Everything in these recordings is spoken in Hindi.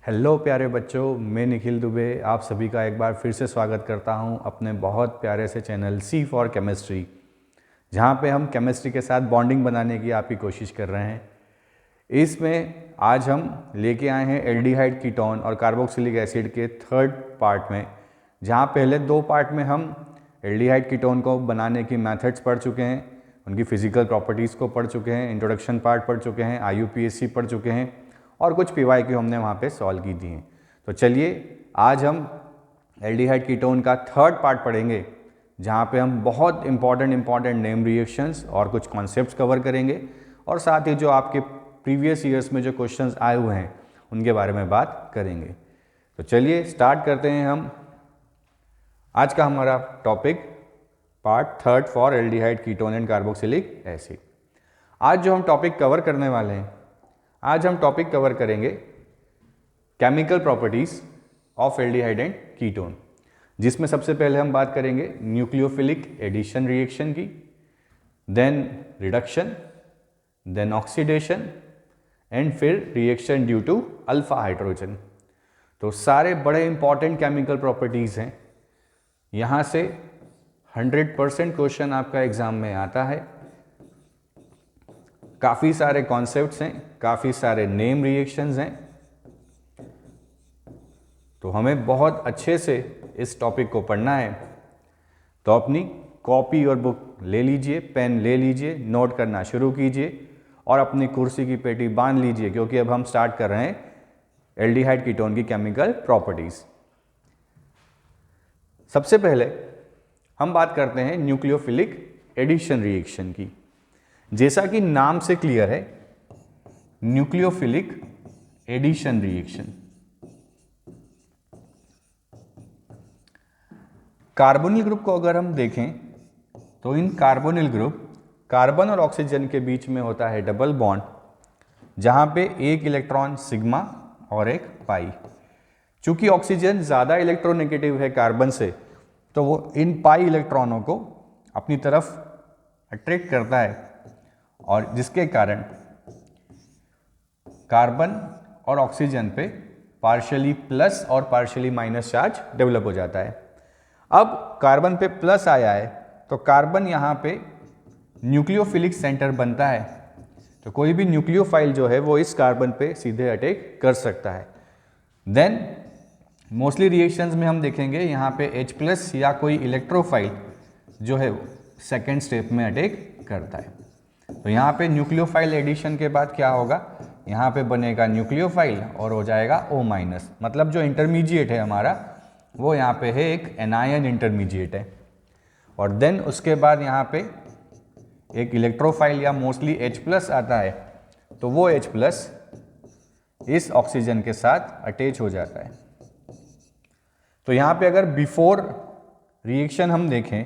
हेलो प्यारे बच्चों, मैं निखिल दुबे आप सभी का एक बार फिर से स्वागत करता हूं अपने बहुत प्यारे से चैनल सी फॉर केमिस्ट्री, जहां पे हम केमिस्ट्री के साथ बॉन्डिंग बनाने की आपकी कोशिश कर रहे हैं। इसमें आज हम लेके आए हैं एल्डिहाइड कीटोन और कार्बोक्सिलिक एसिड के थर्ड पार्ट में, जहां पहले दो पार्ट में हम एल्डिहाइड कीटोन को बनाने की मेथड्स पढ़ चुके हैं, उनकी फिजिकल प्रॉपर्टीज़ को पढ़ चुके हैं, इंट्रोडक्शन पार्ट पढ़ चुके हैं, IUPAC पढ़ चुके हैं और कुछ PYQ हमने वहाँ पे सॉल्व की दी हैं। तो चलिए आज हम एल्डिहाइड कीटोन का थर्ड पार्ट पढ़ेंगे, जहाँ पे हम बहुत इंपॉर्टेंट नेम रिएक्शंस और कुछ कॉन्सेप्ट्स कवर करेंगे और साथ ही जो आपके प्रीवियस ईयर्स में जो क्वेश्चंस आए हुए हैं उनके बारे में बात करेंगे। तो चलिए स्टार्ट करते हैं हम आज का हमारा topic part third for aldehyde ketone and carboxylic acid. आज जो हम टॉपिक कवर करने वाले हैं, आज हम टॉपिक कवर करेंगे chemical properties of aldehyde and ketone, जिसमें सबसे पहले हम बात करेंगे न्यूक्लियोफिलिक एडिशन रिएक्शन की, then reduction, then oxidation and फिर reaction due to alpha hydrogen. तो सारे बड़े इंपॉर्टेंट केमिकल प्रॉपर्टीज हैं। यहाँ से 100% क्वेश्चन आपका एग्जाम में आता है। काफ़ी सारे कॉन्सेप्ट्स हैं, काफ़ी सारे नेम रिएक्शंस हैं, तो हमें बहुत अच्छे से इस टॉपिक को पढ़ना है। तो अपनी कॉपी और बुक ले लीजिए, पेन ले लीजिए, नोट करना शुरू कीजिए और अपनी कुर्सी की पेटी बांध लीजिए, क्योंकि अब हम स्टार्ट कर रहे हैं एल्डिहाइड कीटोन की केमिकल प्रॉपर्टीज। सबसे पहले हम बात करते हैं न्यूक्लियोफिलिक एडिशन रिएक्शन की। जैसा कि नाम से क्लियर है, nucleophilic addition reaction. Carbonyl group को अगर हम देखें तो इन कार्बोनिल ग्रुप कार्बन और ऑक्सीजन के बीच में होता है डबल बॉन्ड, जहां पे एक इलेक्ट्रॉन सिग्मा और एक पाई। चूंकि ऑक्सीजन ज़्यादा इलेक्ट्रोनेगेटिव है कार्बन से, तो वो इन पाई इलेक्ट्रॉनों को अपनी तरफ अट्रैक्ट करता है और जिसके कारण कार्बन और ऑक्सीजन पे पार्शियली प्लस और पार्शियली माइनस चार्ज डेवलप हो जाता है। अब कार्बन पे प्लस आया है तो कार्बन यहाँ पे न्यूक्लियोफिलिक सेंटर बनता है, तो कोई भी न्यूक्लियोफाइल जो है वो इस कार्बन पे सीधे अटैक कर सकता है। देन मोस्टली रिएक्शंस में हम देखेंगे यहाँ पे H+ या कोई इलेक्ट्रोफाइल जो है सेकेंड स्टेप में अटैक करता है। तो यहाँ पे न्यूक्लियोफाइल एडिशन के बाद क्या होगा, यहाँ पे बनेगा न्यूक्लियोफाइल और हो जाएगा O-, मतलब जो इंटरमीडिएट है हमारा वो यहाँ पे है एक एनायन इंटरमीडिएट है। और देन उसके बाद यहाँ पे एक इलेक्ट्रोफाइल या मोस्टली H+ आता है, तो वो H+ इस ऑक्सीजन के साथ अटैच हो जाता है। तो यहाँ पे अगर बिफोर रिएक्शन हम देखें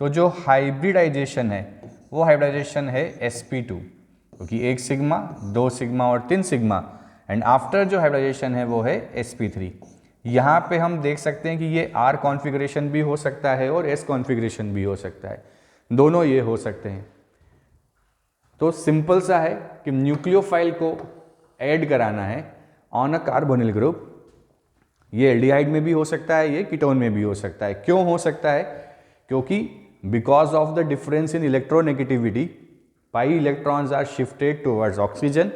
तो जो हाइब्रिडाइजेशन है वो हाइब्रिडाइजेशन है sp2, क्योंकि एक सिग्मा, दो सिग्मा और तीन सिग्मा, एंड आफ्टर जो हाइब्रिडाइजेशन है वो है sp3। यहाँ पे हम देख सकते हैं कि ये R कॉन्फ़िगरेशन भी हो सकता है और S कॉन्फ़िगरेशन भी हो सकता है, दोनों ये हो सकते हैं। तो सिंपल सा है कि न्यूक्लियोफाइल को ऐड कराना है ऑन अ कार्बोनिल ग्रुप। ये एल्डिहाइड में भी हो सकता है, ये कीटोन में भी हो सकता है। क्यों हो सकता है? क्योंकि because of the difference in electronegativity pi electrons are shifted towards oxygen,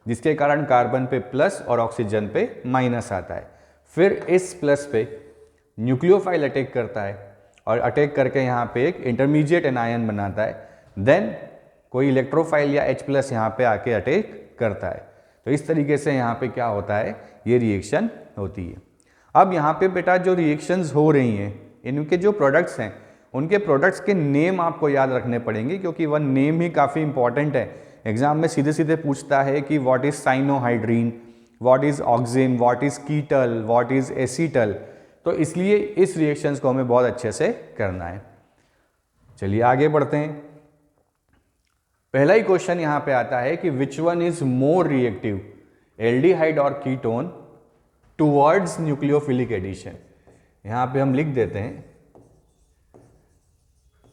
जिसके कारण कार्बन पे प्लस और ऑक्सीजन पे माइनस आता है। फिर इस प्लस पे न्यूक्लियोफाइल अटैक करता है और अटैक करके यहाँ पे एक इंटरमीडिएट एनायन बनाता है। देन कोई इलेक्ट्रोफाइल या H+ यहाँ पे आके अटैक करता है। तो इस तरीके से यहाँ पे क्या होता है, ये रिएक्शन होती है। अब यहाँ पे बेटा जो रिएक्शंस हो रही हैं, इनके जो प्रोडक्ट्स हैं उनके प्रोडक्ट्स के नेम आपको याद रखने पड़ेंगे, क्योंकि वह नेम ही काफ़ी इंपॉर्टेंट है। एग्जाम में सीधे सीधे पूछता है कि what is cyanohydrin, what is auxin, what is कीटल, what is acetal. तो इसलिए इस रिएक्शंस को हमें बहुत अच्छे से करना है। चलिए आगे बढ़ते हैं। पहला ही क्वेश्चन यहाँ पे आता है कि which one is more reactive, aldehyde और कीटोन टुवर्ड्स न्यूक्लियोफिलिक एडिशन। यहाँ पे हम लिख देते हैं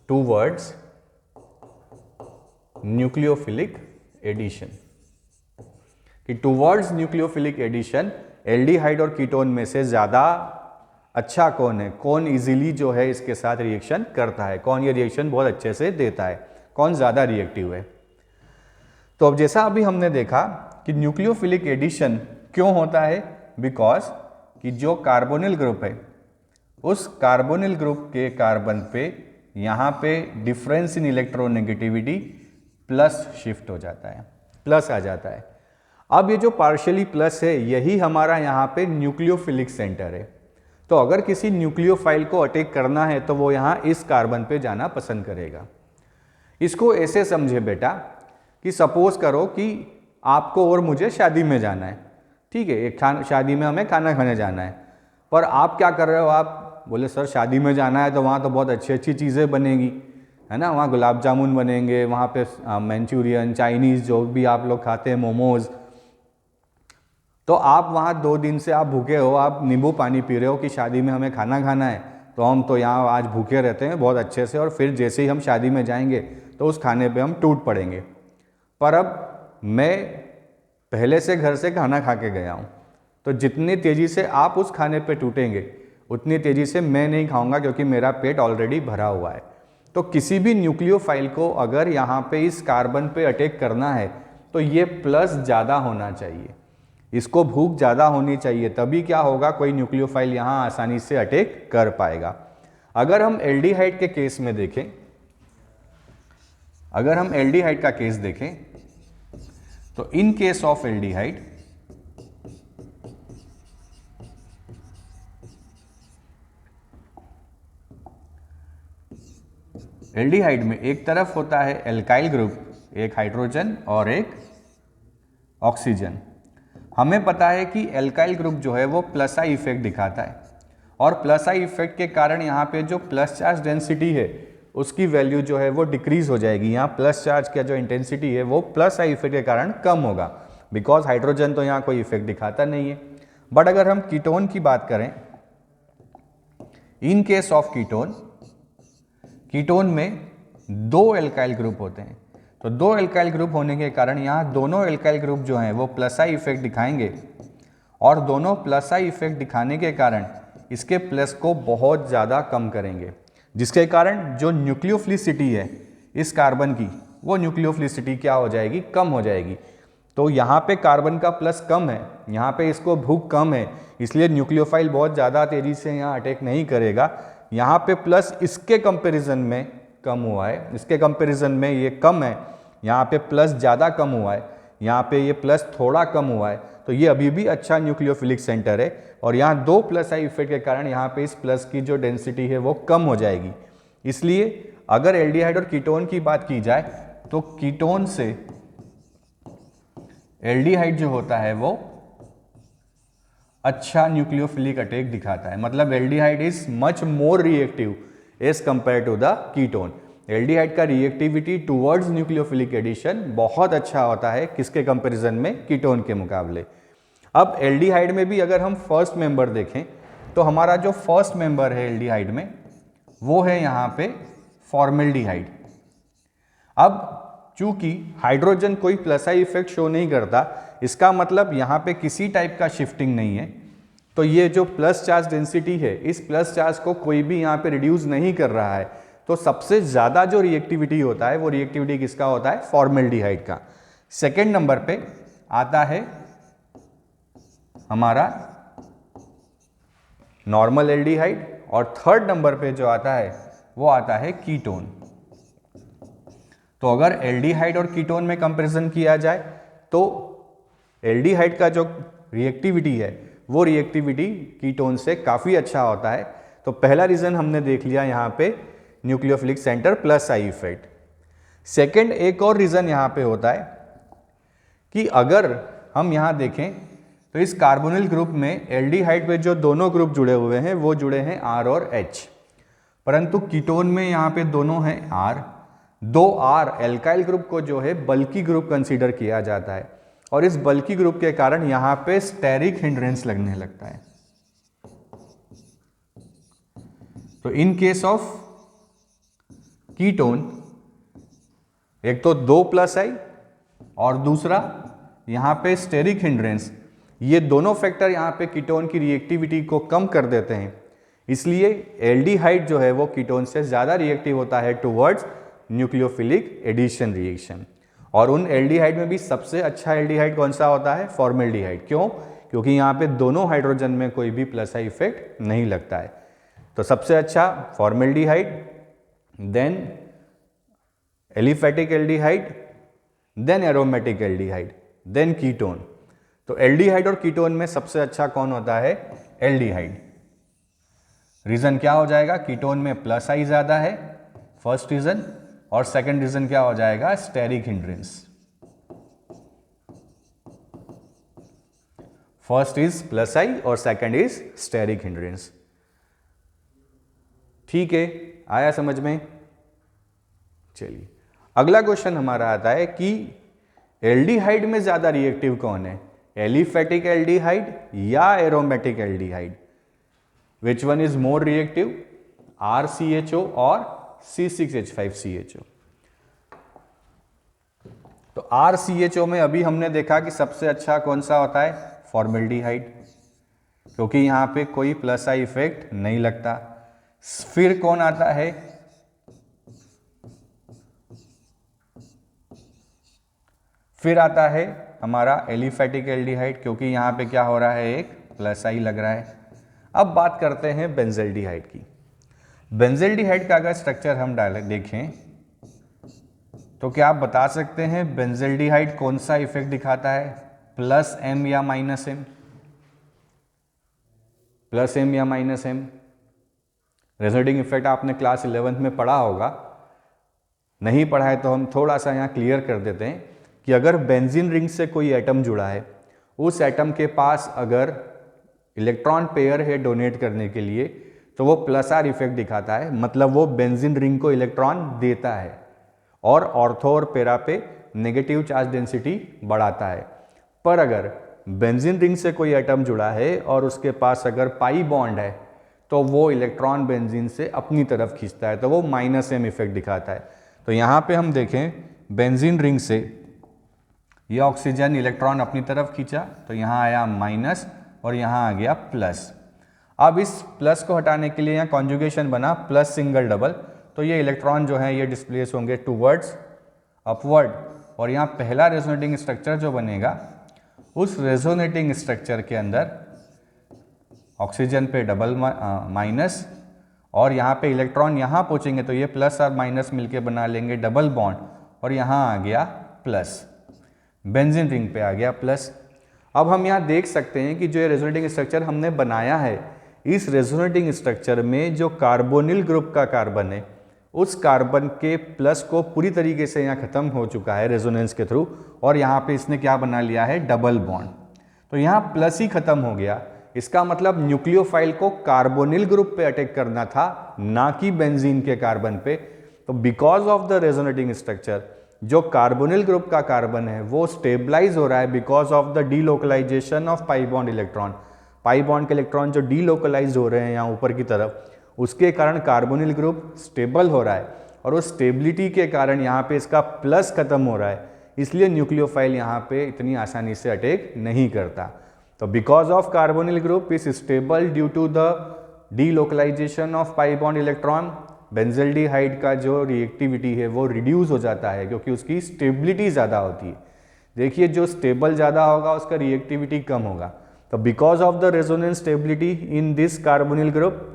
टुवर्ड्स न्यूक्लियोफिलिक एडिशन, कि टुवर्ड्स न्यूक्लियोफिलिक एडिशन एल्डिहाइड और कीटोन में से ज़्यादा अच्छा कौन है, कौन इजीली जो है इसके साथ रिएक्शन करता है, कौन ये रिएक्शन बहुत अच्छे से देता है, कौन ज़्यादा रिएक्टिव है। तो अब जैसा अभी हमने देखा कि न्यूक्लियोफिलिक एडिशन क्यों होता है, बिकॉज कि जो कार्बोनिल ग्रुप है उस कार्बोनिल ग्रुप के कार्बन पे यहाँ पे difference in electronegativity plus shift हो जाता है, प्लस आ जाता है। अब ये जो पार्शियली प्लस है यही हमारा यहाँ पे न्यूक्लियोफिलिक सेंटर है। तो अगर किसी न्यूक्लियोफाइल को अटैक करना है तो वो यहाँ इस कार्बन पे जाना पसंद करेगा। इसको ऐसे समझे बेटा कि सपोज करो कि आपको और मुझे शादी में जाना है, ठीक है, एक शादी में हमें खाना खाने जाना है, पर आप क्या कर रहे हो, आप बोले सर शादी में जाना है तो वहाँ तो बहुत अच्छी अच्छी चीज़ें बनेगी, है ना, वहाँ गुलाब जामुन बनेंगे, वहाँ पे मंचूरियन, चाइनीज़ जो भी आप लोग खाते हैं, मोमोज़। तो आप वहाँ 2 दिन से आप भूखे हो, आप नींबू पानी पी रहे हो कि शादी में हमें खाना खाना है, तो हम तो यहाँ आज भूखे रहते हैं बहुत अच्छे से, और फिर जैसे ही हम शादी में जाएंगे तो उस खाने पे हम टूट पड़ेंगे। पर अब मैं पहले से घर से खाना खा के गया हूँ, तो जितनी तेज़ी से आप उस खाने पे टूटेंगे उतनी तेज़ी से मैं नहीं खाऊंगा, क्योंकि मेरा पेट ऑलरेडी भरा हुआ है। तो किसी भी न्यूक्लियोफाइल को अगर यहाँ पे इस कार्बन पे अटैक करना है तो ये प्लस ज़्यादा होना चाहिए, इसको भूख ज़्यादा होनी चाहिए, तभी क्या होगा, कोई न्यूक्लियोफाइल यहाँ आसानी से अटैक कर पाएगा। अगर हम एल्डिहाइड के केस में देखें, अगर हम एल्डिहाइड का केस देखें तो इन केस ऑफ एल्डिहाइड एल्डिहाइड में एक तरफ होता है एल्काइल ग्रुप, एक हाइड्रोजन और एक ऑक्सीजन। हमें पता है कि एल्काइल ग्रुप जो है वो प्लस आई इफेक्ट दिखाता है, और प्लस आई इफेक्ट के कारण यहाँ पे जो प्लस चार्ज डेंसिटी है उसकी वैल्यू जो है वो डिक्रीज हो जाएगी। यहाँ प्लस चार्ज का जो इंटेंसिटी है वो प्लस आई इफेक्ट के कारण कम होगा, बिकॉज हाइड्रोजन तो यहाँ कोई इफेक्ट दिखाता नहीं है। बट अगर हम कीटोन की बात करें, इन केस ऑफ कीटोन, कीटोन में 2 एल्काइल ग्रुप होते हैं, तो 2 एल्काइल ग्रुप होने के कारण यहाँ दोनों एल्काइल ग्रुप जो हैं वो प्लस आई इफेक्ट दिखाएंगे, और दोनों प्लस आई इफेक्ट दिखाने के कारण इसके प्लस को बहुत ज़्यादा कम करेंगे, जिसके कारण जो न्यूक्लियोफिलिसिटी है इस कार्बन की, वो न्यूक्लियोफिलिसिटी क्या हो जाएगी, कम हो जाएगी। तो यहाँ पे कार्बन का प्लस कम है, यहाँ पे इसको भूख कम है, इसलिए न्यूक्लियोफाइल बहुत ज़्यादा तेज़ी से यहाँ अटैक नहीं करेगा। यहाँ पे प्लस इसके कंपैरिजन में कम हुआ है, इसके कंपैरिजन में ये कम है, यहाँ पे प्लस ज़्यादा कम हुआ है, यहाँ पे ये प्लस थोड़ा कम हुआ है, तो ये अभी भी अच्छा न्यूक्लियोफिलिक सेंटर है। और यहाँ 2 प्लस आई इफेक्ट के कारण यहाँ पे इस प्लस की जो डेंसिटी है वो कम हो जाएगी। इसलिए अगर एल्डिहाइड और कीटोन की बात की जाए तो कीटोन से एल्डिहाइड जो होता है वो अच्छा न्यूक्लियोफिलिक अटैक दिखाता है, मतलब aldehyde is much more reactive as compare to the ketone. Aldehyde का रिएक्टिविटी टुवर्ड्स न्यूक्लियोफिलिक एडिशन बहुत अच्छा होता है, किसके कंपैरिजन में, कीटोन के मुकाबले। अब एल्डिहाइड में भी अगर हम फर्स्ट मेंबर देखें तो हमारा जो फर्स्ट मेंबर है एल्डिहाइड में वो है यहाँ पे फॉर्मेल्डिहाइड। अब चूंकि हाइड्रोजन कोई प्लस आई इफेक्ट शो नहीं करता, इसका मतलब यहाँ पे किसी टाइप का शिफ्टिंग नहीं है, तो ये जो प्लस चार्ज डेंसिटी है इस प्लस चार्ज को कोई भी यहाँ पे रिड्यूस नहीं कर रहा है। तो सबसे ज़्यादा जो रिएक्टिविटी होता है वो रिएक्टिविटी किसका होता है, फॉर्मेल्डिहाइड का। सेकेंड नंबर पे आता है हमारा नॉर्मल एल्डिहाइड, और थर्ड नंबर पे जो आता है वो आता है कीटोन। तो अगर एल्डिहाइड और कीटोन में कंपैरिजन किया जाए तो एल्डिहाइड का जो रिएक्टिविटी है वो रिएक्टिविटी कीटोन से काफ़ी अच्छा होता है। तो पहला रीज़न हमने देख लिया यहाँ पे nucleophilic centre plus I effect. Second एक और रीज़न यहाँ पे होता है कि अगर हम यहाँ देखें तो इस कार्बोनिल ग्रुप में एल्डिहाइड पे जो दोनों ग्रुप जुड़े हुए हैं वो जुड़े हैं R और H, परंतु कीटोन में यहाँ पे दोनों हैं R। 2R एल्काइल ग्रुप को जो है बल्की ग्रुप कंसीडर किया जाता है, और इस बल्की ग्रुप के कारण यहाँ पे स्टेरिक हिंड्रेंस लगने लगता है। तो इन केस ऑफ कीटोन एक तो 2 प्लस आई और दूसरा यहाँ पे स्टेरिक हिंड्रेंस, ये दोनों फैक्टर यहाँ पे कीटोन की रिएक्टिविटी को कम कर देते हैं, इसलिए एल्डिहाइड जो है वो कीटोन से ज़्यादा रिएक्टिव होता है टुवर्ड्स न्यूक्लियोफिलिक एडिशन रिएक्शन। और उन एल्डिहाइड में भी सबसे अच्छा एल्डिहाइड कौन सा होता है? फॉर्मेल्डिहाइड। क्यों? क्योंकि यहाँ पे दोनों हाइड्रोजन में कोई भी प्लस आई इफेक्ट नहीं लगता है। तो सबसे अच्छा formaldehyde, then aliphatic aldehyde, then aromatic aldehyde, then ketone. तो एल्डिहाइड और कीटोन में सबसे अच्छा कौन होता है? एल्डिहाइड। रीजन क्या हो जाएगा? कीटोन में प्लस आई ज्यादा है, फर्स्ट रीजन, और सेकंड रीजन क्या हो जाएगा? Steric hindrance. First is plus I और सेकंड इज स्टेरिक हिंड्रेंस। ठीक है, आया समझ में? चलिए अगला क्वेश्चन हमारा आता है कि एल्डिहाइड में ज्यादा रिएक्टिव कौन है? एलिफेटिक एल्डिहाइड या aromatic aldehyde? Which one is more reactive? RCHO और C6H5CHO। तो RCHO में अभी हमने देखा कि सबसे अच्छा कौन सा होता है? फॉर्मेल्डिहाइड, क्योंकि यहां पे कोई प्लस आई इफेक्ट नहीं लगता। फिर कौन आता है? फिर आता है हमारा एलिफेटिक एल्डिहाइड, क्योंकि यहां पे क्या हो रहा है? एक प्लस आई लग रहा है। अब बात करते हैं बेंजल्डिहाइड की। बेंजल्डिहाइड का अगर स्ट्रक्चर हम देखें तो क्या आप बता सकते हैं बेंजल्डिहाइड कौन सा इफेक्ट दिखाता है? प्लस एम या माइनस एम? प्लस एम या माइनस एम? रेजोनेटिंग इफेक्ट आपने क्लास 11th में पढ़ा होगा, नहीं पढ़ा है तो हम थोड़ा सा यहाँ क्लियर कर देते हैं कि अगर बेंजीन रिंग से कोई एटम जुड़ा है, उस एटम के पास अगर इलेक्ट्रॉन पेयर है डोनेट करने के लिए, तो वो प्लस आर इफेक्ट दिखाता है, मतलब वो बेंजीन रिंग को इलेक्ट्रॉन देता है और ऑर्थो और पेरा पे नेगेटिव चार्ज डेंसिटी बढ़ाता है। पर अगर बेंजीन रिंग से कोई एटम जुड़ा है और उसके पास अगर पाई बॉन्ड है, तो वो इलेक्ट्रॉन बेंजीन से अपनी तरफ खींचता है, तो वो माइनस एम इफेक्ट दिखाता है। तो यहाँ पे हम देखें बेंजीन रिंग से ये ऑक्सीजन इलेक्ट्रॉन अपनी तरफ खींचा, तो यहाँ आया माइनस और यहाँ आ गया प्लस। अब इस प्लस को हटाने के लिए यहाँ कॉन्जुगेशन बना प्लस सिंगल डबल, तो ये इलेक्ट्रॉन जो है ये डिस्प्लेस होंगे टूवर्ड्स अपवर्ड, और यहाँ पहला रेजोनेटिंग स्ट्रक्चर जो बनेगा, उस रेजोनेटिंग स्ट्रक्चर के अंदर ऑक्सीजन पे डबल माइनस, और यहाँ पे इलेक्ट्रॉन यहाँ पहुँचेंगे तो ये प्लस और माइनस मिलके बना लेंगे डबल बॉन्ड, और यहाँ आ गया प्लस, बेंजीन रिंग पे आ गया प्लस। अब हम यहाँ देख सकते हैं कि जो ये रेजोनेटिंग स्ट्रक्चर हमने बनाया है, इस रेजोनेटिंग स्ट्रक्चर में जो कार्बोनिल ग्रुप का कार्बन है, उस कार्बन के प्लस को पूरी तरीके से यहाँ खत्म हो चुका है रेजोनेंस के थ्रू, और यहाँ पे इसने क्या बना लिया है? Double bond. तो यहाँ प्लस ही खत्म हो गया, इसका मतलब न्यूक्लियोफाइल को कार्बोनिल ग्रुप पे अटैक करना था, ना कि बेंजीन के कार्बन पे। तो because of the resonating structure जो कार्बोनिल ग्रुप का कार्बन है वो स्टेबलाइज हो रहा है because of the delocalisation of pi bond electron. Pi bond के इलेक्ट्रॉन जो डीलोकलाइज हो रहे हैं यहाँ ऊपर की तरफ, उसके कारण कार्बोनिल ग्रुप स्टेबल हो रहा है, और उस स्टेबिलिटी के कारण यहाँ पे इसका प्लस खत्म हो रहा है, इसलिए न्यूक्लियोफाइल यहाँ पे इतनी आसानी से अटैक नहीं करता। तो because of carbonyl group is stable due to the delocalisation of pi bond electron, benzaldehyde का जो रिएक्टिविटी है वो रिड्यूस हो जाता है, क्योंकि उसकी स्टेबिलिटी ज़्यादा होती है। देखिए जो स्टेबल ज़्यादा होगा उसका रिएक्टिविटी कम होगा। तो because of the resonance stability in this carbonyl group,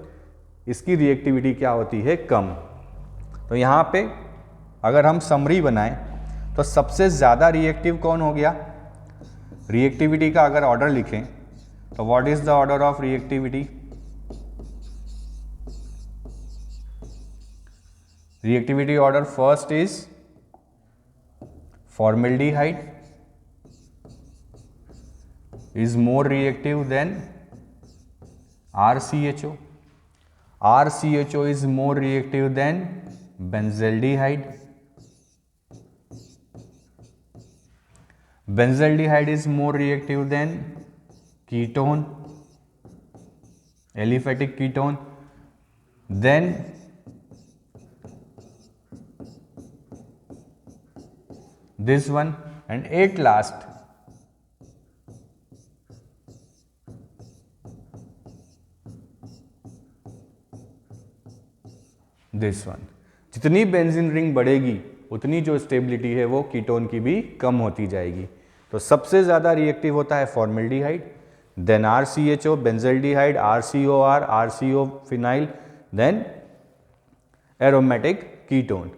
इसकी रिएक्टिविटी क्या होती है? कम। तो यहाँ पे अगर हम समरी बनाएं तो सबसे ज़्यादा रिएक्टिव कौन हो गया? रिएक्टिविटी का अगर ऑर्डर लिखें तो what is the order of reactivity? Reactivity order first is formaldehyde is more reactive than RCHO. RCHO is more reactive than benzaldehyde. Benzaldehyde is more reactive than ketone, aliphatic ketone. Then this one, and at last this one. जितनी बेंजीन रिंग बढ़ेगी उतनी जो स्टेबिलिटी है वो कीटोन की भी कम होती जाएगी। तो सबसे ज़्यादा रिएक्टिव होता है formaldehyde, then RCHO benzaldehyde, RCOR, RCO phenyl, then aromatic ketone.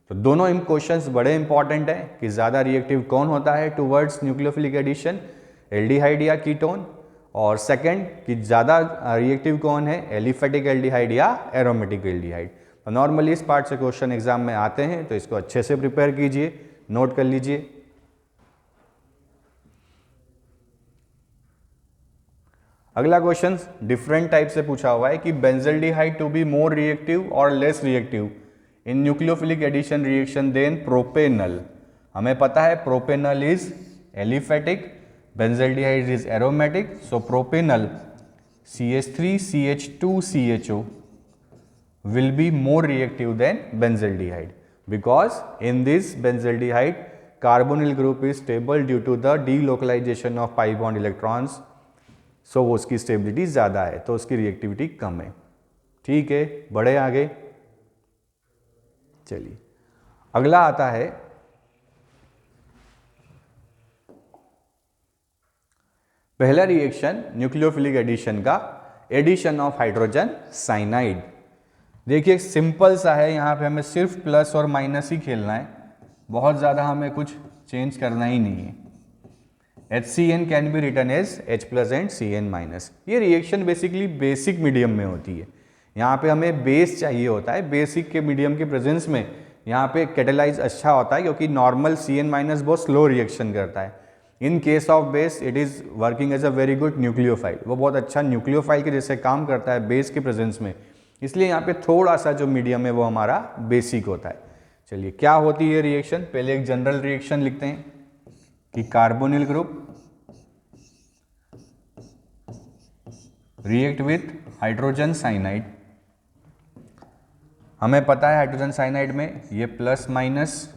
तो दोनों क्वेश्चंस बड़े इंपॉर्टेंट हैं कि ज़्यादा रिएक्टिव कौन होता है टुवर्ड्स न्यूक्लियोफिलिक एडिशन, एल्डिहाइड या कीटोन, और सेकंड कि ज़्यादा रिएक्टिव कौन है, एलिफेटिक एल्डिहाइड या एरोमेटिक एल्डिहाइड। तो नॉर्मली इस पार्ट से क्वेश्चन एग्जाम में आते हैं, तो इसको अच्छे से प्रिपेयर कीजिए, नोट कर लीजिए। अगला क्वेश्चन डिफरेंट टाइप से पूछा हुआ है कि benzaldehyde to be more reactive और less reactive in nucleophilic addition reaction than propanal. हमें पता है propanal is aliphatic, benzaldehyde is aromatic, so propanal CH3CH2CHO will be more reactive than benzaldehyde because in this benzaldehyde carbonyl group is stable due to the delocalization of pi bond electrons, so वो उसकी स्टेबिलिटी ज़्यादा है तो उसकी रिएक्टिविटी कम है। ठीक है, बढ़े आगे। चलिए अगला आता है पहला रिएक्शन न्यूक्लियोफिलिक एडिशन का, एडिशन ऑफ हाइड्रोजन साइनाइड। देखिए सिंपल सा है, यहाँ पे हमें सिर्फ प्लस और माइनस ही खेलना है, बहुत ज़्यादा हमें कुछ चेंज करना ही नहीं है। HCN can be written as H plus and CN minus. ये रिएक्शन बेसिकली बेसिक मीडियम में होती है, यहाँ पे हमें बेस चाहिए होता है। बेसिक के मीडियम के प्रेजेंस में यहाँ पे कैटेलाइज अच्छा होता है क्योंकि नॉर्मल CN माइनस बहुत स्लो रिएक्शन करता है। In case of base it is working as a very good nucleophile, वो बहुत अच्छा न्यूक्लियोफाइल के जैसे काम करता है बेस के प्रेजेंस में, इसलिए यहाँ पे थोड़ा सा जो मीडियम है वो हमारा बेसिक होता है। चलिए क्या होती है रिएक्शन, पहले एक जनरल रिएक्शन लिखते हैं कि carbonyl group react with hydrogen cyanide. हमें पता है हाइड्रोजन साइनाइड में ये प्लस माइनस,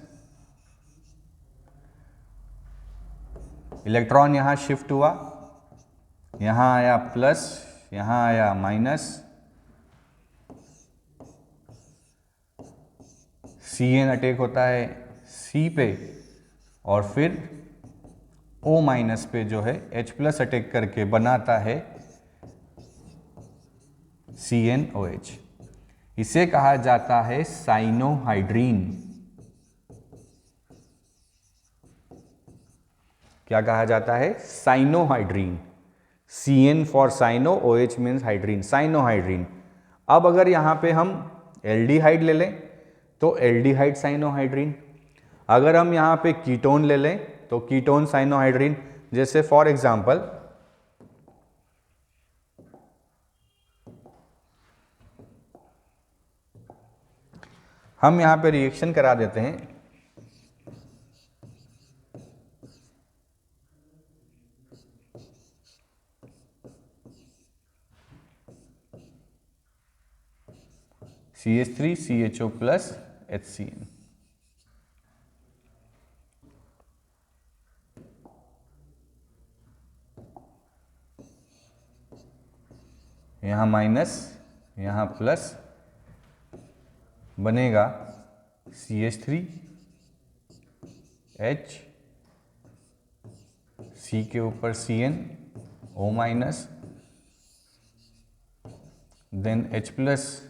इलेक्ट्रॉन यहां शिफ्ट हुआ, यहां आया प्लस, यहां आया माइनस, CN अटैक होता है C पे और फिर O माइनस पे जो है H प्लस अटैक करके बनाता है CnOH। इसे कहा जाता है साइनोहाइड्रीन। क्या कहा जाता है, cyanohydrin. CN for cyano, OH means hydrin, cyanohydrin. अब अगर यहां पे हम एल्डिहाइड ले लें तो एल्डिहाइड साइनोहाइड्रीन, अगर हम यहाँ पे कीटोन ले लें तो कीटोन साइनोहाइड्रीन। जैसे फॉर एग्जांपल हम यहाँ पे रिएक्शन करा देते हैं CH3CHO प्लस HCN। यहाँ माइनस, यहाँ प्लस, बनेगा CH3H, C के ऊपर CN, O minus, then H plus,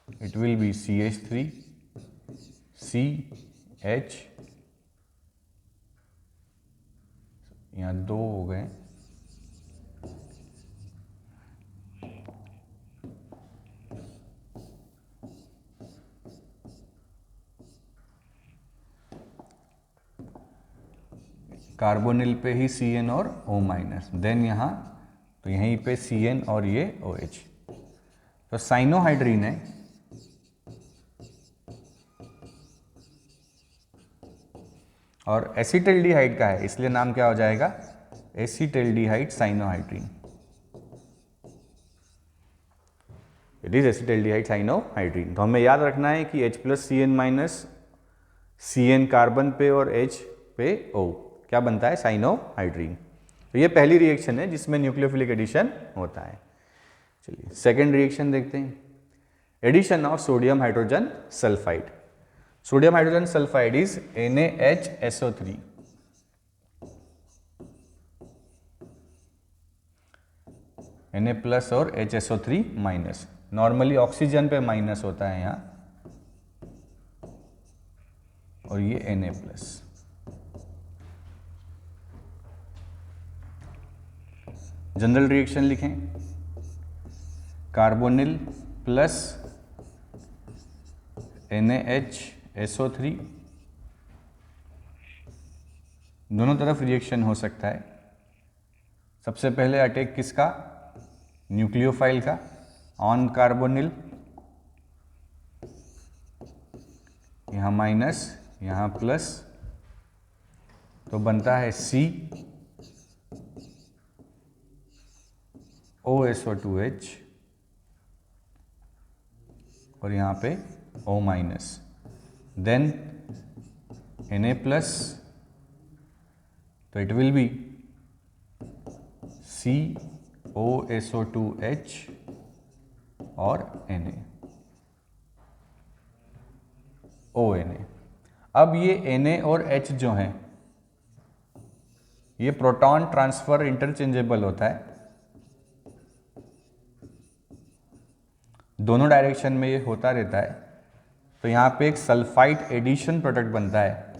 it will be CH3, CH, यहाँ दो हो गए, कार्बोनिल पे ही CN और O माइनस, देन यहाँ तो यहीं पे CN और ये OH। तो साइनोहाइड्रीन है, और एसिटल्डिहाइड का है, इसलिए नाम क्या हो जाएगा, acetaldehyde cyanohydrin. It is acetaldehyde cyanohydrin. तो हमें याद रखना है कि H plus CN minus, CN carbon पे और H पे O क्या बनता है, साइनोहाइड्रीन। तो ये पहली रिएक्शन है जिसमें न्यूक्लियोफिलिक एडिशन होता है। चलिए सेकेंड रिएक्शन देखते हैं। Addition of sodium hydrogen sulphide. Sodium hydrogen sulphide is NaHSO3. Na plus और HSO3 माइनस. नॉर्मली ऑक्सीजन पे माइनस होता है यहाँ, और ये Na प्लस. जनरल रिएक्शन लिखें. कार्बोनिल प्लस NaHSO3, दोनों तरफ रिएक्शन हो सकता है. सबसे पहले अटैक किसका? न्यूक्लियोफाइल का ऑन कार्बोनिल, यहाँ माइनस यहाँ प्लस, तो बनता है COSO2H और यहाँ पे O minus, then Na plus, तो इट विल बी COSO2H और Na, ONA. अब ये Na और H जो हैं, ये प्रोटॉन ट्रांसफर इंटरचेंजेबल होता है, दोनों डायरेक्शन में ये होता रहता है. तो यहाँ पे एक सल्फाइड एडिशन प्रोडक्ट बनता है.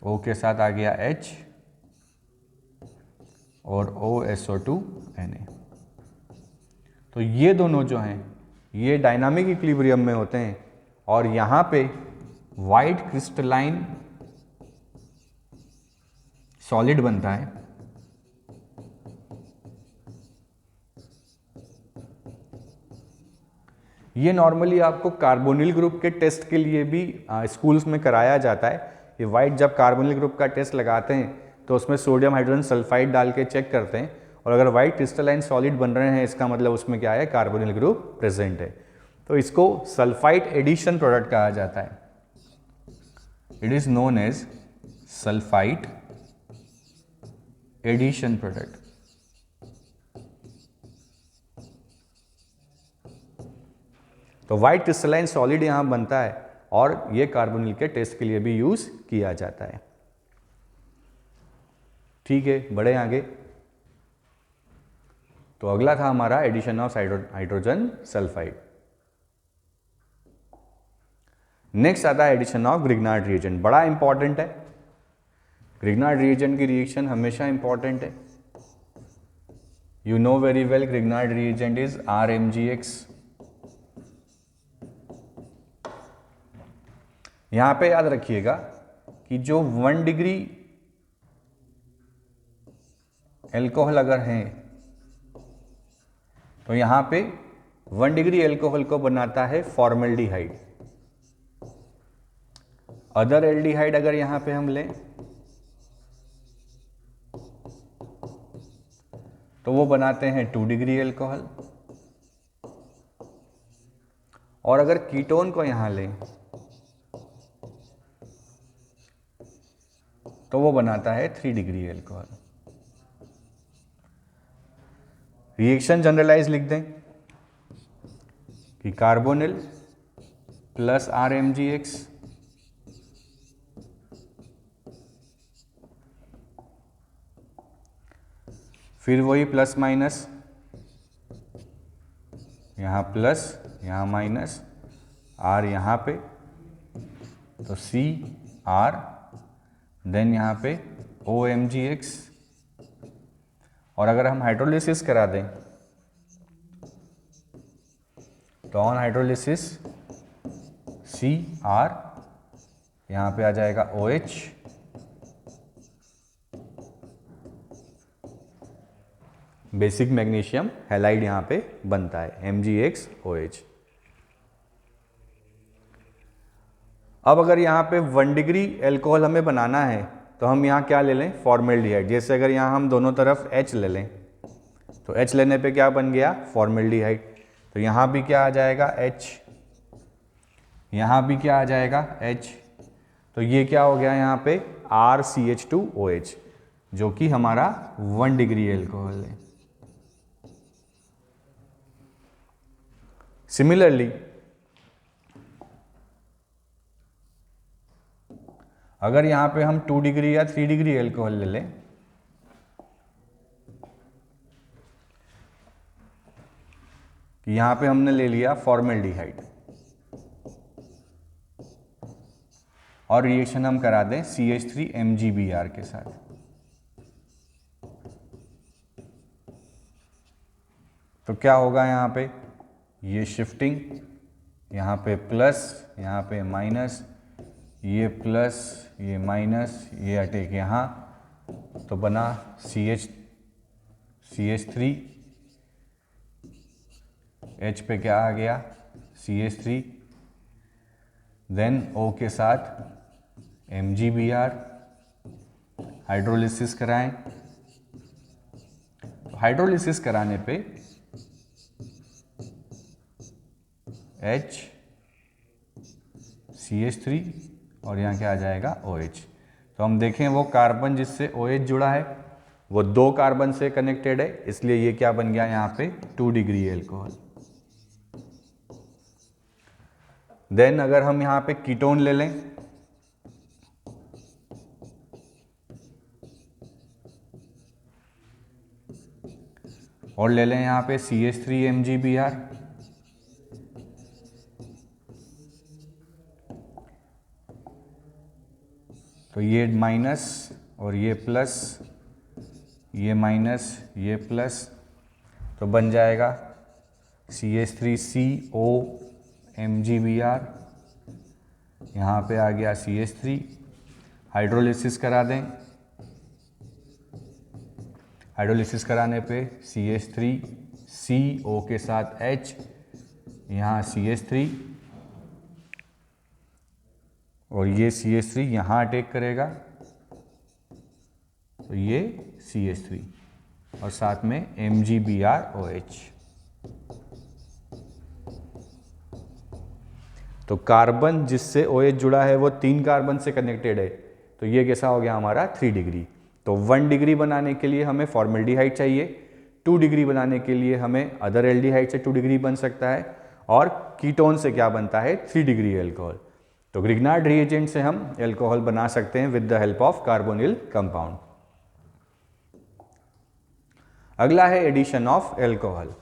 O के साथ आ गया H और OSO2Na. तो ये दोनों जो हैं ये डायनामिक इक्विलिब्रियम में होते हैं, और यहाँ पे वाइट क्रिस्टलाइन सॉलिड बनता है. ये नॉर्मली आपको कार्बोनिल ग्रुप के टेस्ट के लिए भी स्कूल्स में कराया जाता है. ये वाइट जब कार्बोनिल ग्रुप का टेस्ट लगाते हैं तो उसमें सोडियम हाइड्रोजन सल्फाइड डाल के चेक करते हैं, और अगर वाइट क्रिस्टलाइन सॉलिड बन रहे हैं इसका मतलब उसमें क्या है, कार्बोनिल ग्रुप प्रेजेंट है. तो इसको सल्फाइड एडिशन प्रोडक्ट कहा जाता है. It is known as sulphide addition product. तो वाइट क्रिस्टलाइन सॉलिड यहां बनता है, और ये कार्बोनिल के टेस्ट के लिए भी यूज किया जाता है. ठीक है, बढ़े आगे. तो अगला था हमारा addition of hydrogen sulphide. Next आता है एडिशन ऑफ ग्रिग्नार्ड रिएजेंट. बड़ा इंपॉर्टेंट है. ग्रिग्नार्ड रिएजेंट की रिएक्शन हमेशा इंपॉर्टेंट है. You know very well Grignard reagent is RMgX. यहां पे याद रखिएगा कि जो 1 डिग्री एल्कोहल अगर है, तो यहां पे 1 डिग्री एल्कोहल को बनाता है फॉर्मल्डिहाइड. अदर एल्डिहाइड अगर यहां पे हम लें तो वो बनाते हैं 2 डिग्री एल्कोहल, और अगर कीटोन को यहां लें तो वो बनाता है 3 डिग्री एल्कोहल. रिएक्शन जनरलाइज लिख दें कि कार्बोनिल प्लस RMgX फिर वही प्लस माइनस, यहाँ प्लस यहाँ माइनस, R यहाँ पे, तो CR, देन यहाँ पे OMgX. और अगर हम हाइड्रोलिसिस करा दें तो ऑन हाइड्रोलिसिस CR, यहाँ पे आ जाएगा OH, बेसिक मैग्नीशियम हैलाइड यहाँ पे बनता है MgX OH. अब अगर यहाँ पे 1 डिग्री एल्कोहल हमें बनाना है तो हम यहाँ क्या ले लें, फॉर्मल्डिहाइड. जैसे अगर यहाँ हम दोनों तरफ H ले लें तो H लेने पे क्या बन गया, फॉर्मल्डिहाइड. तो यहाँ भी क्या आ जाएगा H, यहाँ भी क्या आ जाएगा H. तो ये क्या हो गया यहाँ पे RCH2OH, जो कि हमारा 1 डिग्री एल्कोहल है. सिमिलरली अगर यहाँ पे हम 2 डिग्री या 3 डिग्री एल्कोहल ले लें, कि यहाँ पे हमने ले लिया फॉर्मेल्डिहाइड और रिएक्शन हम करा दें CH3MgBr के साथ, तो क्या होगा यहाँ पे, ये शिफ्टिंग, यहाँ पे प्लस, यहाँ पे माइनस, ये प्लस, ये माइनस, ये अटैक यहाँ, तो बना CH3, H पे क्या आ गया CH3, देन O के साथ MgBr, हाइड्रोलिसिस कराएं, हाइड्रोलिसिस कराने पे H CH3 और यहाँ क्या आ जाएगा OH। तो हम देखें वो कार्बन जिससे OH जुड़ा है वो 2 कार्बन से कनेक्टेड है, इसलिए ये क्या बन गया यहाँ पे 2 डिग्री एल्कोहल। देन अगर हम यहाँ पे कीटोन ले लें, और ले लें यहाँ पे CH3MgBr, तो ये माइनस और ये प्लस, ये माइनस ये प्लस, तो बन जाएगा CH3COMgBr, यहाँ पे आ गया CH3, हाइड्रोलिसिस करा दें, हाइड्रोलिसिस कराने पे CH3CO के साथ H, यहाँ CH3 और ये CH3 यहाँ अटैक करेगा, तो ये CH3 और साथ में MgBrOH। तो कार्बन जिससे OH जुड़ा है वो 3 कार्बन से कनेक्टेड है, तो ये कैसा हो गया हमारा 3 डिग्री। तो 1 डिग्री बनाने के लिए हमें फॉर्मेल्डिहाइड चाहिए, 2 डिग्री बनाने के लिए हमें अदर एल्डिहाइड से 2 डिग्री बन सकता है, और कीटोन से क्या बनता है 3 डिग्री एल्कोहल। तो ग्रिग्नार्ड रिएजेंट से हम एल्कोहल बना सकते हैं with the help of carbonyl compound. अगला है एडिशन ऑफ एल्कोहल,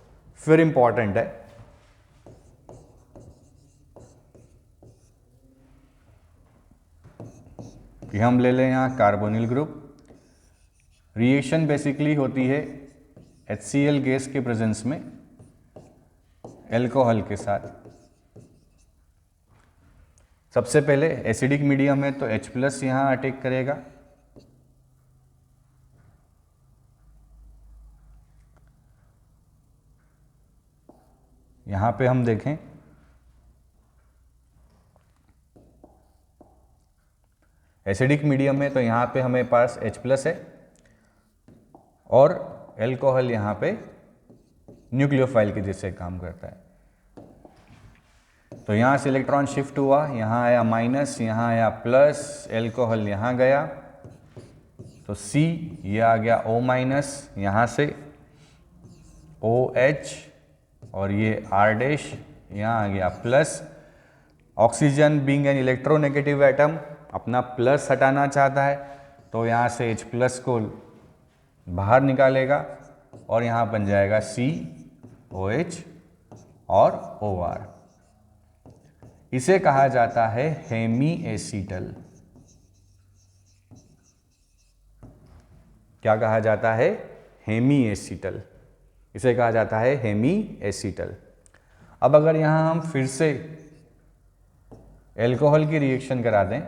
फिर इंपॉर्टेंट है। कि हम ले लें यहाँ कार्बोनिल ग्रुप, रिएक्शन बेसिकली होती है HCl गैस के प्रेजेंस में एल्कोहल के साथ। सबसे पहले एसिडिक मीडियम है तो H+ यहाँ अटैक करेगा, यहाँ पे हम देखें एसिडिक मीडियम है तो यहाँ पे हमें पास H+ है और एल्कोहल यहाँ पे न्यूक्लियोफाइल के जैसे काम करता है। तो यहाँ से इलेक्ट्रॉन शिफ्ट हुआ, यहाँ आया माइनस, यहाँ आया प्लस, एल्कोहल यहाँ गया, तो C ये आ गया O-, यहाँ से OH और ये R' यहाँ आ गया plus. Oxygen being an electronegative atom अपना प्लस हटाना चाहता है, तो यहाँ से H+ को बाहर निकालेगा और यहाँ बन जाएगा COH और OR। इसे कहा जाता है हेमी एसीटल। क्या कहा जाता है? Hemiacetal. इसे कहा जाता है हेमी एसीटल। अब अगर यहाँ हम फिर से एल्कोहल की रिएक्शन करा दें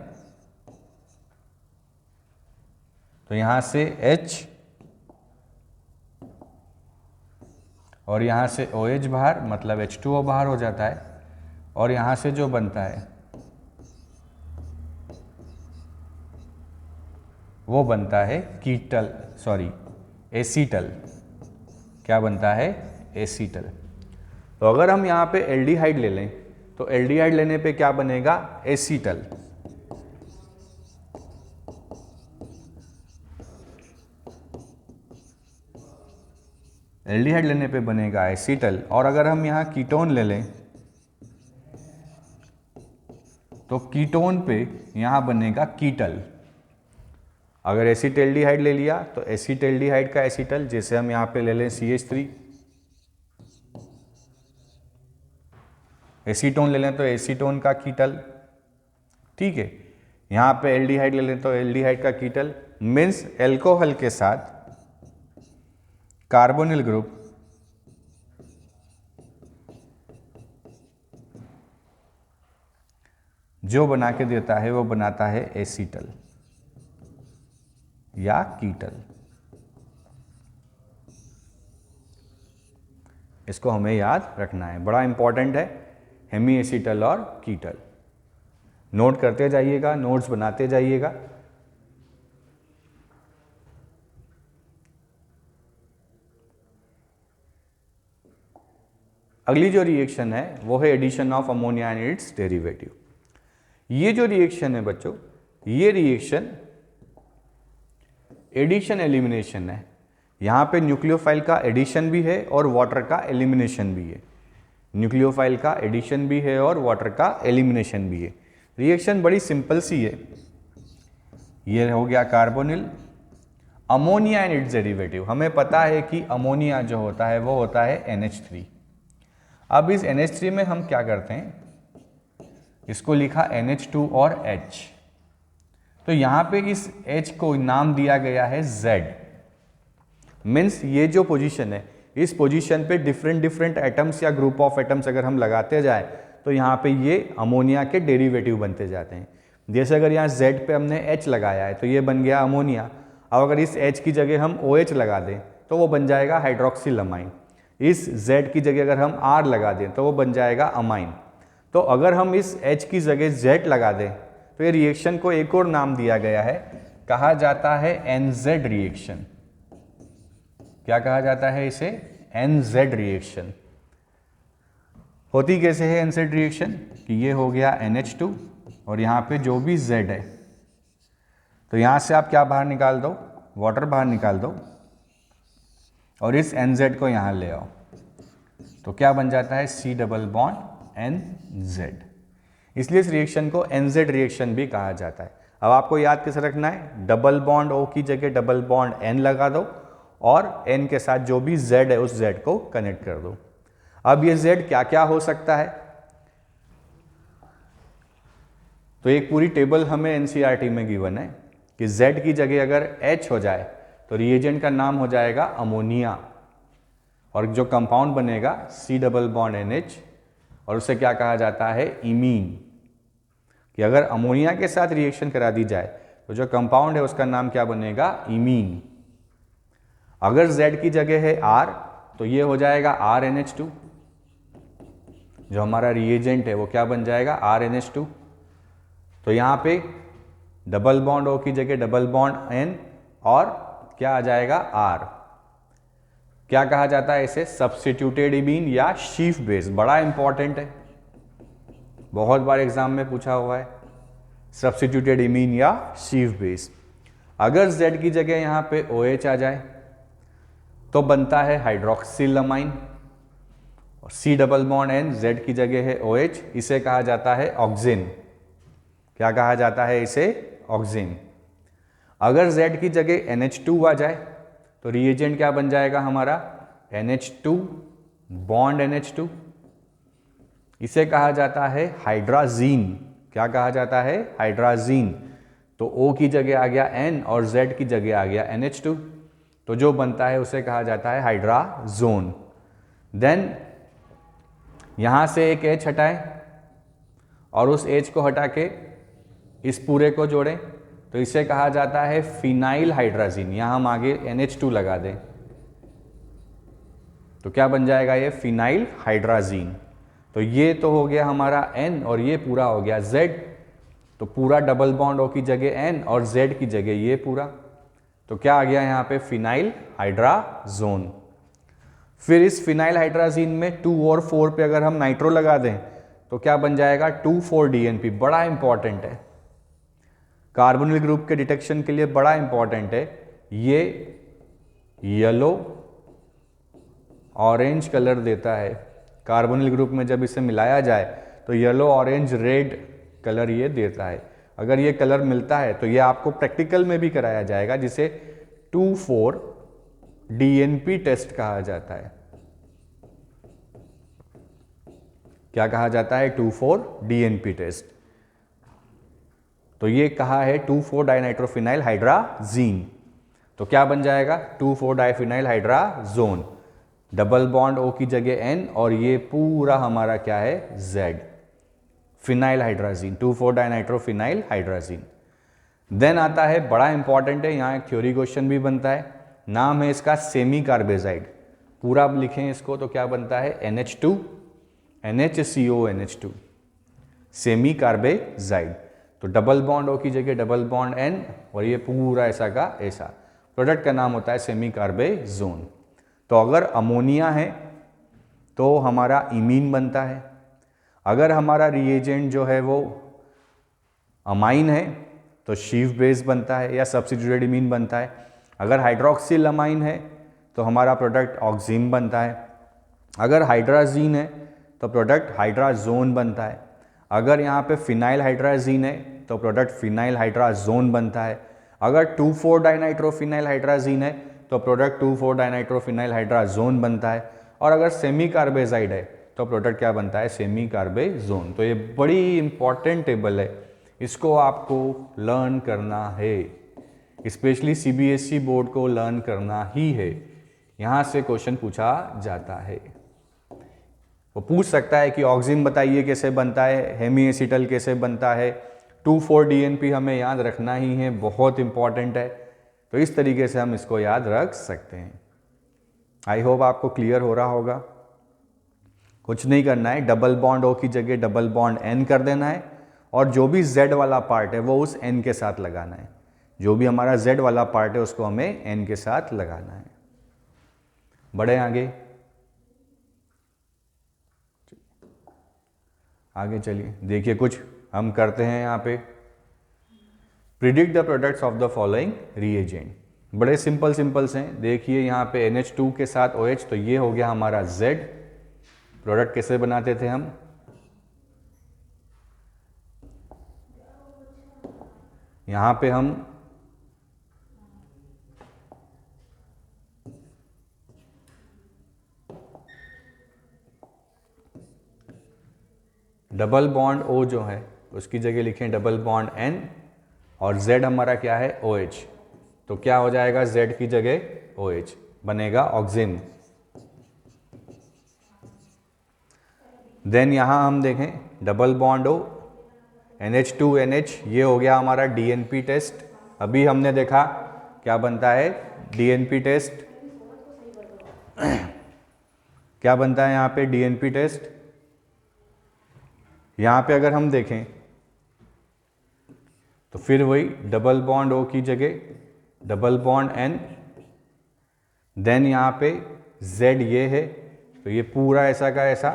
तो यहाँ से H और यहाँ से OH बाहर, मतलब H2O बाहर हो जाता है, और यहाँ से जो बनता है वो बनता है एसीटल। क्या बनता है? एसीटल। तो अगर हम यहाँ पे एल्डिहाइड ले लें तो एल्डिहाइड लेने पे क्या बनेगा? एसीटल। एल्डिहाइड लेने पे बनेगा एसीटल। और अगर हम यहाँ कीटोन ले लें तो कीटोन पे यहाँ बनेगा कीटल। अगर एसीटल्डिहाइड ले लिया तो एसीटल्डिहाइड का एसीटल, जैसे हम यहाँ पे ले लें CH3, एसीटोन ले लें तो एसीटोन का कीटल, ठीक है। यहाँ पे एल्डिहाइड ले लें तो एल्डिहाइड का कीटल, मीन्स एल्कोहल के साथ कार्बोनिल ग्रुप जो बना के देता है वो बनाता है एसीटल या कीटल। इसको हमें याद रखना है, बड़ा इंपॉर्टेंट है, हेमी एसीटल और कीटल। नोट करते जाइएगा, नोट्स बनाते जाइएगा। अगली जो रिएक्शन है वो है addition of ammonia and its derivative. ये जो रिएक्शन है बच्चों, ये रिएक्शन एडिशन एलिमिनेशन है। यहाँ पे न्यूक्लियोफाइल का एडिशन भी है और वाटर का एलिमिनेशन भी है। न्यूक्लियोफाइल का एडिशन भी है और वाटर का एलिमिनेशन भी है। रिएक्शन बड़ी सिंपल सी है। ये हो गया carbonyl, ammonia and its derivative. हमें पता है कि अमोनिया जो होता है वो होता है NH3। अब इस NH3 में हम क्या करते हैं, इसको लिखा NH2 और H। तो यहाँ पे इस H को नाम दिया गया है Z। मीन्स ये जो पोजीशन है, इस पोजीशन पे डिफरेंट एटम्स या ग्रुप ऑफ एटम्स अगर हम लगाते जाए तो यहाँ पे ये अमोनिया के डेरिवेटिव बनते जाते हैं। जैसे अगर यहाँ Z पे हमने H लगाया है तो ये बन गया अमोनिया। अब अगर इस H की जगह हम OH लगा दें तो वो बन जाएगा हाइड्रोक्सिल अमाइन। इस Z की जगह अगर हम R लगा दें तो वो बन जाएगा अमाइन। तो अगर हम इस H की जगह Z लगा दें तो ये रिएक्शन को एक और नाम दिया गया है, कहा जाता है NZ रिएक्शन। क्या कहा जाता है इसे? NZ reaction. होती कैसे है NZ रिएक्शन कि ये हो गया NH2 और यहाँ पे जो भी Z है, तो यहाँ से आप क्या बाहर निकाल दो, वाटर बाहर निकाल दो और इस NZ को यहाँ ले आओ तो क्या बन जाता है C डबल बॉन्ड NZ। इसलिए इस रिएक्शन को NZ रिएक्शन भी कहा जाता है। अब आपको याद कैसे रखना है, डबल बॉन्ड O की जगह डबल बॉन्ड N लगा दो और N के साथ जो भी Z है उस Z को कनेक्ट कर दो। अब ये Z क्या क्या हो सकता है, तो एक पूरी टेबल हमें NCERT में गिवन है कि Z की जगह अगर H हो जाए तो रिएजेंट का नाम हो जाएगा अमोनिया और जो कंपाउंड बनेगा C डबल बॉन्ड NH और उसे क्या कहा जाता है, इमीन। कि अगर अमोनिया के साथ रिएक्शन करा दी जाए तो जो कंपाउंड है उसका नाम क्या बनेगा, इमीन। अगर Z की जगह है R तो ये हो जाएगा RNH2। जो हमारा रिएजेंट है वो क्या बन जाएगा, RNH2। तो यहाँ पे डबल बॉन्ड O की जगह डबल बॉन्ड N और क्या आ जाएगा, R। क्या कहा जाता है इसे, सब्स्टिट्यूटेड इमीन या शीफ बेस। बड़ा इंपॉर्टेंट है, बहुत बार एग्जाम में पूछा हुआ है, सब्स्टिट्यूटेड इमीन या शीफ बेस। अगर Z की जगह यहाँ पे OH आ जाए तो बनता है हाइड्रोक्सिल अमाइन और C double bond N, Z की जगह है OH, इसे कहा जाता है ऑक्सीन। क्या कहा जाता है इसे, ऑक्सीन। अगर Z की जगह NH2 आ जाए तो रिएजेंट क्या बन जाएगा हमारा, NH2 बॉन्ड NH2, इसे कहा जाता है हाइड्राजीन। क्या कहा जाता है, हाइड्राजीन। तो O की जगह आ गया N और Z की जगह आ गया NH2, तो जो बनता है उसे कहा जाता है हाइड्राजोन। देन यहां से एक H हटाएं और उस H को हटा के इस पूरे को जोड़ें तो इसे कहा जाता है फिनाइल हाइड्राजीन। यहां हम आगे NH2 लगा दें तो क्या बन जाएगा, ये फिनाइल हाइड्राजीन। तो ये तो हो गया हमारा N और ये पूरा हो गया Z। तो पूरा डबल बॉन्ड O की जगह N और Z की जगह ये पूरा, तो क्या आ गया यहाँ पे, फिनाइल हाइड्राजोन। फिर इस फिनाइल हाइड्राजीन में 2 और 4 पे अगर हम नाइट्रो लगा दें तो क्या बन जाएगा, 2,4-DNP। बड़ा इंपॉर्टेंट है, कार्बोनिल ग्रुप के डिटेक्शन के लिए बड़ा इंपॉर्टेंट है। ये येलो ऑरेंज कलर देता है कार्बोनिल ग्रुप में, जब इसे मिलाया जाए तो येलो ऑरेंज रेड कलर ये देता है। अगर ये कलर मिलता है तो ये आपको प्रैक्टिकल में भी कराया जाएगा, जिसे 2,4 DNP टेस्ट कहा जाता है। क्या कहा जाता है? 2,4 DNP टेस्ट। तो ये कहा है 2,4 डाइनाइट्रोफिनाइल हाइड्राजीन। तो क्या बन जाएगा? 2,4 diphenyl hydrazone, double bond O की जगह N, और ये पूरा हमारा क्या है? Z, phenyl hydrazine, 2,4 dinitrophenyl hydrazine. Then आता है, बड़ा इंपॉर्टेंट है, यहाँ एक थ्योरी क्वेश्चन भी बनता है, नाम है इसका सेमी कार्बेजाइड। पूरा आप लिखें इसको तो क्या बनता है? NH2 NHCO NH2, semi carbazide. तो डबल बॉन्ड O की जगह डबल बॉन्ड N, और ये पूरा ऐसा का ऐसा, प्रोडक्ट का नाम होता है सेमी कार्बेजोन। तो अगर अमोनिया है तो हमारा इमीन बनता है, अगर हमारा रिएजेंट जो है वो अमाइन है तो शीफ बेस बनता है या सब्स्टिट्यूटेड इमीन बनता है। अगर हाइड्रोक्सिल अमाइन है तो हमारा प्रोडक्ट ऑक्सीम बनता है। अगर हाइड्राजीन है तो प्रोडक्ट हाइड्राजोन बनता है। अगर यहाँ पे फिनाइल हाइड्राजीन है तो प्रोडक्ट फिनाइल हाइड्राजोन बनता है। अगर 2,4 डाइनाइट्रोफिनाइल हाइड्राजीन है तो प्रोडक्ट 2,4 डाइनाइट्रोफिनाइल हाइड्राजोन बनता है। और अगर सेमी कार्बेजाइड है तो प्रोडक्ट क्या बनता है? Semi carbazone. तो ये बड़ी इंपॉर्टेंट टेबल है, इसको आपको लर्न करना है, स्पेशली CBSE बोर्ड को लर्न करना ही है। यहाँ से क्वेश्चन पूछा जाता है, वो पूछ सकता है कि ऑक्सीम बताइए कैसे बनता है, हेमी एसिटल कैसे बनता है, 2,4 DNP हमें याद रखना ही है, बहुत इंपॉर्टेंट है। तो इस तरीके से हम इसको याद रख सकते हैं। आई होप आपको क्लियर हो रहा होगा। कुछ नहीं करना है, डबल बॉन्ड O की जगह डबल बॉन्ड N कर देना है, और जो भी Z वाला पार्ट है वो उस N के साथ लगाना है। जो भी हमारा Z वाला पार्ट है उसको हमें N के साथ लगाना है। बढ़े आगे, आगे चलिए, देखिए कुछ हम करते हैं यहाँ पे। Predict the products of the following reagent. बड़े सिंपल से हैं। देखिए यहाँ पे NH2 के साथ OH, तो ये हो गया हमारा Z। प्रोडक्ट कैसे बनाते थे हम? यहाँ पे हम डबल बॉन्ड O जो है उसकी जगह लिखें डबल बॉन्ड N, और Z हमारा क्या है? OH। तो क्या हो जाएगा? Z की जगह OH बनेगा ऑक्सीम। देन यहाँ हम देखें double bond O, NH2 NH, ये हो गया हमारा DNP टेस्ट। अभी हमने देखा क्या बनता है? DNP test. क्या बनता है यहाँ पे? DNP test. यहाँ पे अगर हम देखें तो फिर वही डबल बॉन्ड O की जगह डबल बॉन्ड N, देन यहाँ पे Z ये है, तो ये पूरा ऐसा का ऐसा,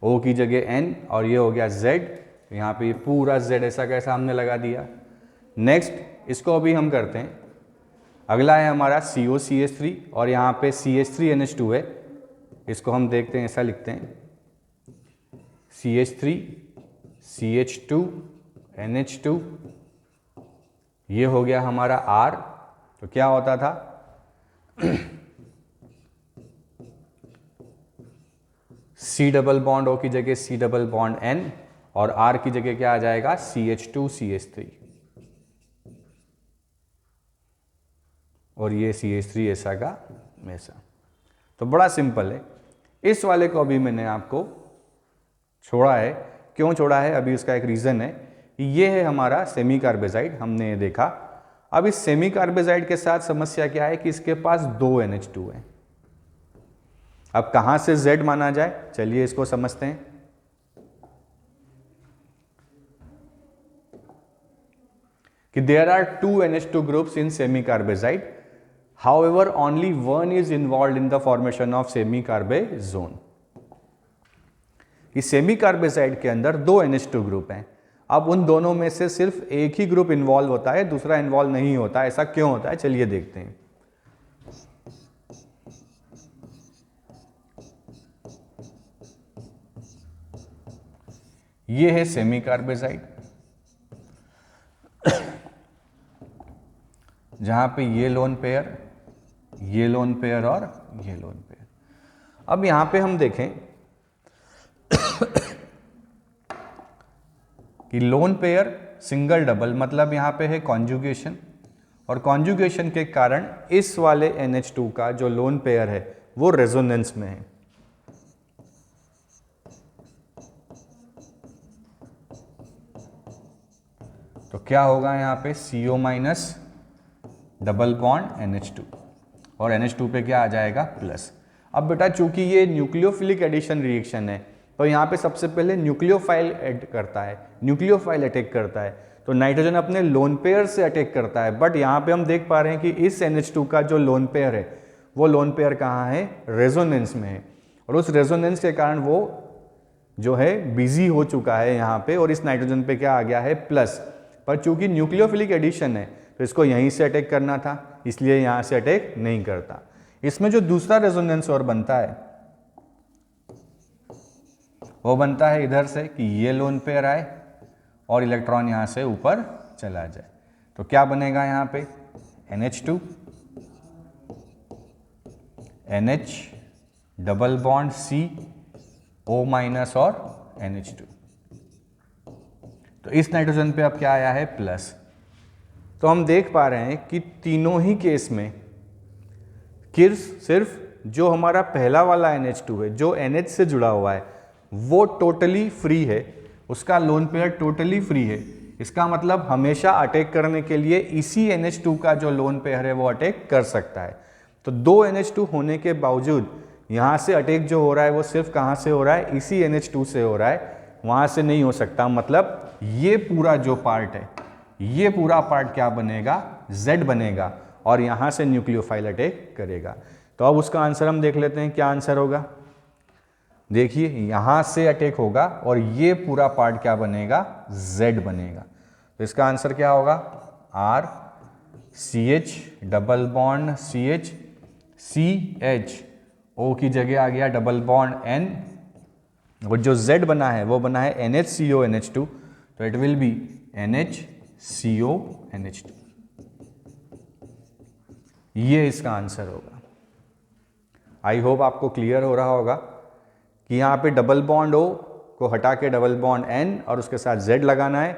O की जगह N, और ये हो गया Z। तो यहाँ पे ये पूरा Z ऐसा का ऐसा हमने लगा दिया। नेक्स्ट इसको अभी हम करते हैं। अगला है हमारा COCH3, और यहाँ पे CH3NH2 है। इसको हम देखते हैं, ऐसा लिखते हैं CH3 CH2 NH2, ये हो गया हमारा R। तो क्या होता था? C डबल बॉन्ड O की जगह C डबल बॉन्ड N, और R की जगह क्या आ जाएगा? CH2 CH3, और ये CH3 ऐसा का ऐसा। तो बड़ा सिंपल है। इस वाले को अभी मैंने आपको छोड़ा है। क्यों छोड़ा है? अभी उसका एक रीज़न है। ये है हमारा सेमी कार्बेजाइड, हमने ये देखा। अब इस सेमी कार्बेजाइड के साथ समस्या क्या है कि इसके पास 2 NH2 है। अब कहाँ से Z माना जाए, चलिए इसको समझते हैं। कि there are 2 NH2 groups in semi-carbazide. However, only one is involved in the formation of semi-carbazone. इस सेमी कार्बेजाइड के अंदर 2 NH2 ग्रुप हैं। अब उन दोनों में से सिर्फ एक ही ग्रुप इन्वॉल्व होता है, दूसरा इन्वॉल्व नहीं होता। ऐसा क्यों होता है, चलिए देखते हैं। ये है सेमी कार्बेजाइड, जहां पे ये लोन पेयर, ये लोन पेयर और ये लोन पेयर। अब यहां पे हम देखें कि लोन पेयर सिंगल डबल, मतलब यहां पे है कॉन्जुगेशन, और कॉन्जुगेशन के कारण इस वाले NH2 का जो लोन पेयर है वो रेजोनेंस में है। तो क्या होगा यहाँ पे CO minus double bond NH2, और NH2 पे क्या आ जाएगा प्लस। अब बेटा चूंकि ये न्यूक्लियोफिलिक एडिशन रिएक्शन है, तो यहाँ पे सबसे पहले न्यूक्लियोफाइल ऐड करता है, न्यूक्लियोफाइल अटैक करता है, तो नाइट्रोजन अपने लोन पेयर से अटैक करता है। बट यहाँ पे हम देख पा रहे हैं कि इस NH2 का जो लोन पेयर है वो लोन पेयर कहाँ है, रेजोनेंस में है, और उस रेजोनेंस के कारण वो जो है बिजी हो चुका है यहाँ पे, और इस नाइट्रोजन पे क्या आ गया है प्लस। पर चूंकि न्यूक्लियोफिलिक एडिशन है तो इसको यहीं से अटैक करना था, इसलिए यहाँ से अटैक नहीं करता। इसमें जो दूसरा रेजोनेंस और बनता है वो बनता है इधर से कि ये लोन पेयर आए और इलेक्ट्रॉन यहाँ से ऊपर चला जाए। तो क्या बनेगा यहाँ पे, NH2 NH double bond C O minus और NH2। तो इस नाइट्रोजन पे अब क्या आया है प्लस। तो हम देख पा रहे हैं कि तीनों ही केस में सिर्फ जो हमारा पहला वाला NH2 है जो NH से जुड़ा हुआ है वो टोटली फ्री है, उसका लोन पेयर टोटली फ्री है। इसका मतलब हमेशा अटैक करने के लिए इसी NH2 का जो लोन पेयर है वो अटैक कर सकता है। तो दो NH2 होने के बावजूद यहाँ से अटैक जो हो रहा है वो सिर्फ कहाँ से हो रहा है, इसी NH2 से हो रहा है, वहाँ से नहीं हो सकता। मतलब ये पूरा जो पार्ट है, ये पूरा पार्ट क्या बनेगा, Z बनेगा, और यहाँ से न्यूक्लियोफाइल अटैक करेगा। तो अब उसका आंसर हम देख लेते हैं, क्या आंसर होगा। देखिए यहाँ से अटैक होगा और ये पूरा पार्ट क्या बनेगा, Z बनेगा। तो इसका आंसर क्या होगा, R CH double bond CH CH O की जगह आ गया डबल बॉन्ड N, और जो Z बना है वो बना है NHCO NH2, तो it will B NHCO NH2। ये इसका आंसर होगा। आई होप आपको क्लियर हो रहा होगा कि यहाँ पे डबल बॉन्ड O को हटा के डबल बॉन्ड N और उसके साथ Z लगाना है।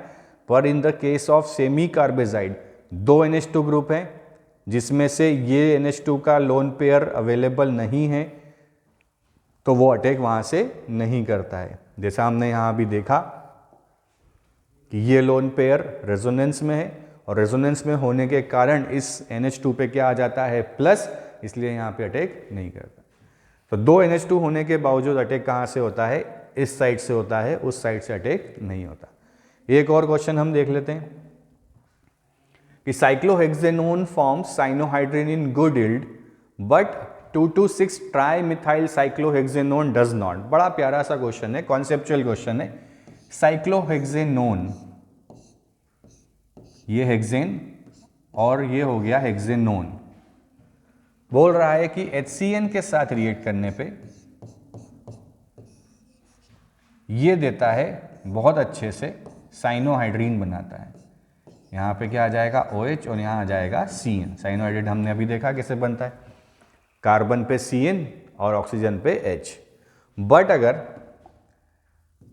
पर in the case of semi carbazide दो NH2 ग्रुप हैं जिसमें से ये NH2 का लोन पेयर अवेलेबल नहीं है, तो वो अटैक वहाँ से नहीं करता है। जैसा हमने यहाँ भी देखा कि ये लोन पेयर रेजोनेंस में है, और रेजोनेंस में होने के कारण इस NH2 पे क्या आ जाता है प्लस, इसलिए यहाँ पे अटैक नहीं करता। तो दो NH2 होने के बावजूद अटैक कहाँ से होता है, इस साइड से होता है, उस साइड से अटैक नहीं होता। एक और क्वेश्चन हम देख लेते हैं कि cyclohexanone forms cyanohydrin in good yield but 2,2,6 trimethyl cyclohexanone does not. बड़ा प्यारा सा क्वेश्चन है, कॉन्सेप्चुअल क्वेश्चन है। साइक्लोहेक्सेनोन, ये हेक्सेन और ये हो गया हेक्सेनोन, बोल रहा है कि HCN के साथ रिएक्ट करने पे ये देता है बहुत अच्छे से साइनोहाइड्रीन बनाता है। यहाँ पे क्या आ जाएगा OH और यहाँ आ जाएगा CN। साइनोहाइड्रेट हमने अभी देखा कैसे बनता है, कार्बन पे CN और ऑक्सीजन पे H। बट अगर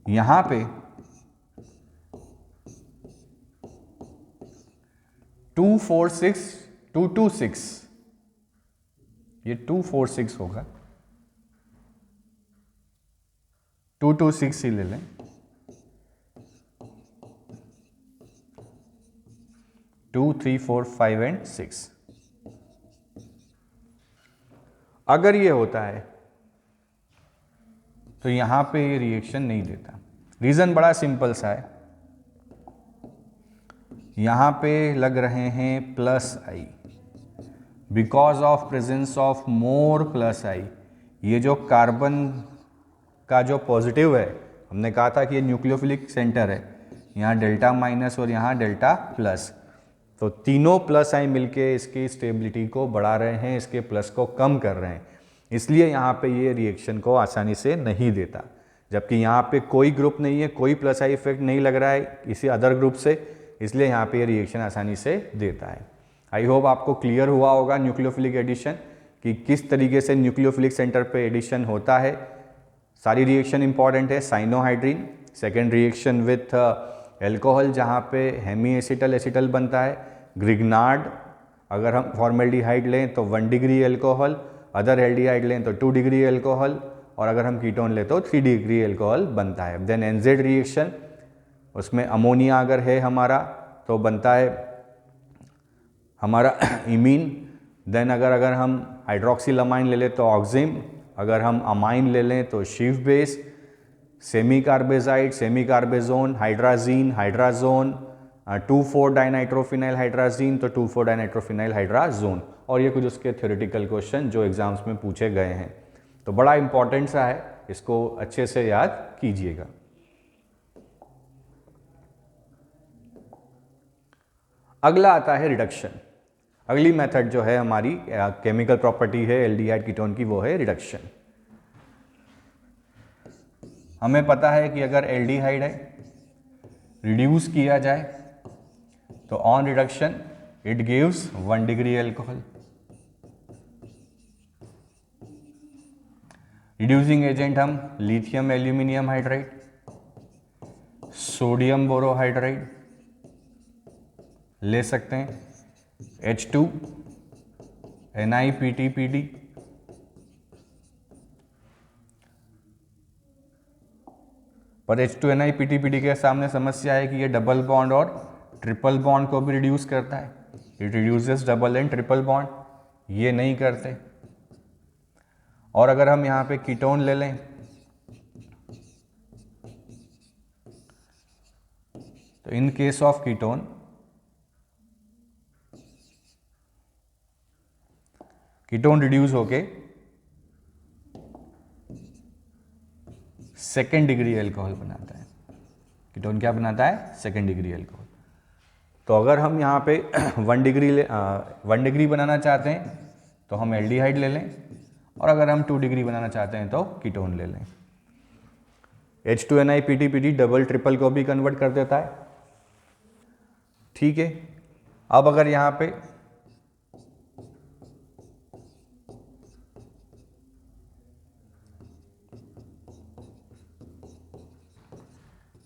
यहाँ पे 2,4,6 ये 2,4,6 होगा, 2,2,6 ही ले लें, 2, 3, 4, 5 एंड 6। अगर ये होता है तो यहां पे ये रिएक्शन नहीं देता। रीजन बड़ा सिंपल सा है, यहां पे लग रहे हैं plus I, because of presence of more plus I. ये जो कार्बन का जो पॉजिटिव है, हमने कहा था कि ये न्यूक्लियोफिलिक सेंटर है, यहाँ डेल्टा माइनस और यहाँ डेल्टा प्लस, तो तीनों प्लस आई मिलके इसकी स्टेबिलिटी को बढ़ा रहे हैं, इसके प्लस को कम कर रहे हैं, इसलिए यहाँ पे ये रिएक्शन को आसानी से नहीं देता। जबकि यहाँ पे कोई ग्रुप नहीं है, कोई प्लस आई इफेक्ट नहीं लग रहा है किसी अदर ग्रुप से, इसलिए यहाँ पे ये रिएक्शन आसानी से देता है। आई होप आपको क्लियर हुआ होगा न्यूक्लियोफिलिक एडिशन कि किस तरीके से न्यूक्लियोफिलिक सेंटर पे एडिशन होता है। सारी रिएक्शन इंपॉर्टेंट है। Cyanohydrin, second reaction with alcohol जहाँ पे हेमी एसिटल एसिटल बनता है। ग्रिग्नार्ड, अगर हम फॉर्मेल्डिहाइड लें तो 1 डिग्री एल्कोहल, अदर एल्डिहाइड लें तो 2 डिग्री एल्कोहल, और अगर हम कीटोन लें तो 3 डिग्री एल्कोहल बनता है। देन एनजेड रिएक्शन, उसमें अमोनिया अगर है हमारा तो बनता है हमारा इमीन। देन अगर हम हाइड्रोक्सिलमाइन ले लें तो ऑक्जिम, अगर हम अमाइन ले लें तो sheath base, semi carbazide, semi carbazone, hydrazine, hydrazone, 2,4 dinitrophenyl hydrazine तो 2,4 डाइनाइट्रोफिनाइल हाइड्राजोन। और ये कुछ उसके थ्योरेटिकल क्वेश्चन जो एग्जाम्स में पूछे गए हैं, तो बड़ा इंपॉर्टेंट सा है, इसको अच्छे से याद कीजिएगा। अगला आता है रिडक्शन। अगली मेथड जो है हमारी केमिकल प्रॉपर्टी है एल्डिहाइड कीटोन की, वो है रिडक्शन। हमें पता है कि अगर एल्डिहाइड है, रिड्यूस किया जाए तो on reduction it gives 1 degree alcohol. Reducing agent हम lithium aluminium hydride, sodium borohydride ले सकते हैं, H2 NiPTPD, पर H2 NiPTPD के सामने समस्या है कि ये डबल बॉन्ड और ट्रिपल बॉन्ड को भी रिड्यूस करता है। It reduces double and triple bond, ये नहीं करते। और अगर हम यहाँ पे कीटोन ले लें तो इन केस ऑफ कीटोन रिड्यूस होके सेकेंड डिग्री एल्कोहल बनाता है। कीटोन क्या बनाता है? Second degree alcohol. तो अगर हम यहाँ पे 1 डिग्री बनाना चाहते हैं तो हम एल्डिहाइड ले लें, और अगर हम 2 डिग्री बनाना चाहते हैं तो कीटोन ले लें। H2 NiPTPD डबल ट्रिपल को भी कन्वर्ट कर देता है, ठीक है। अब अगर यहाँ पे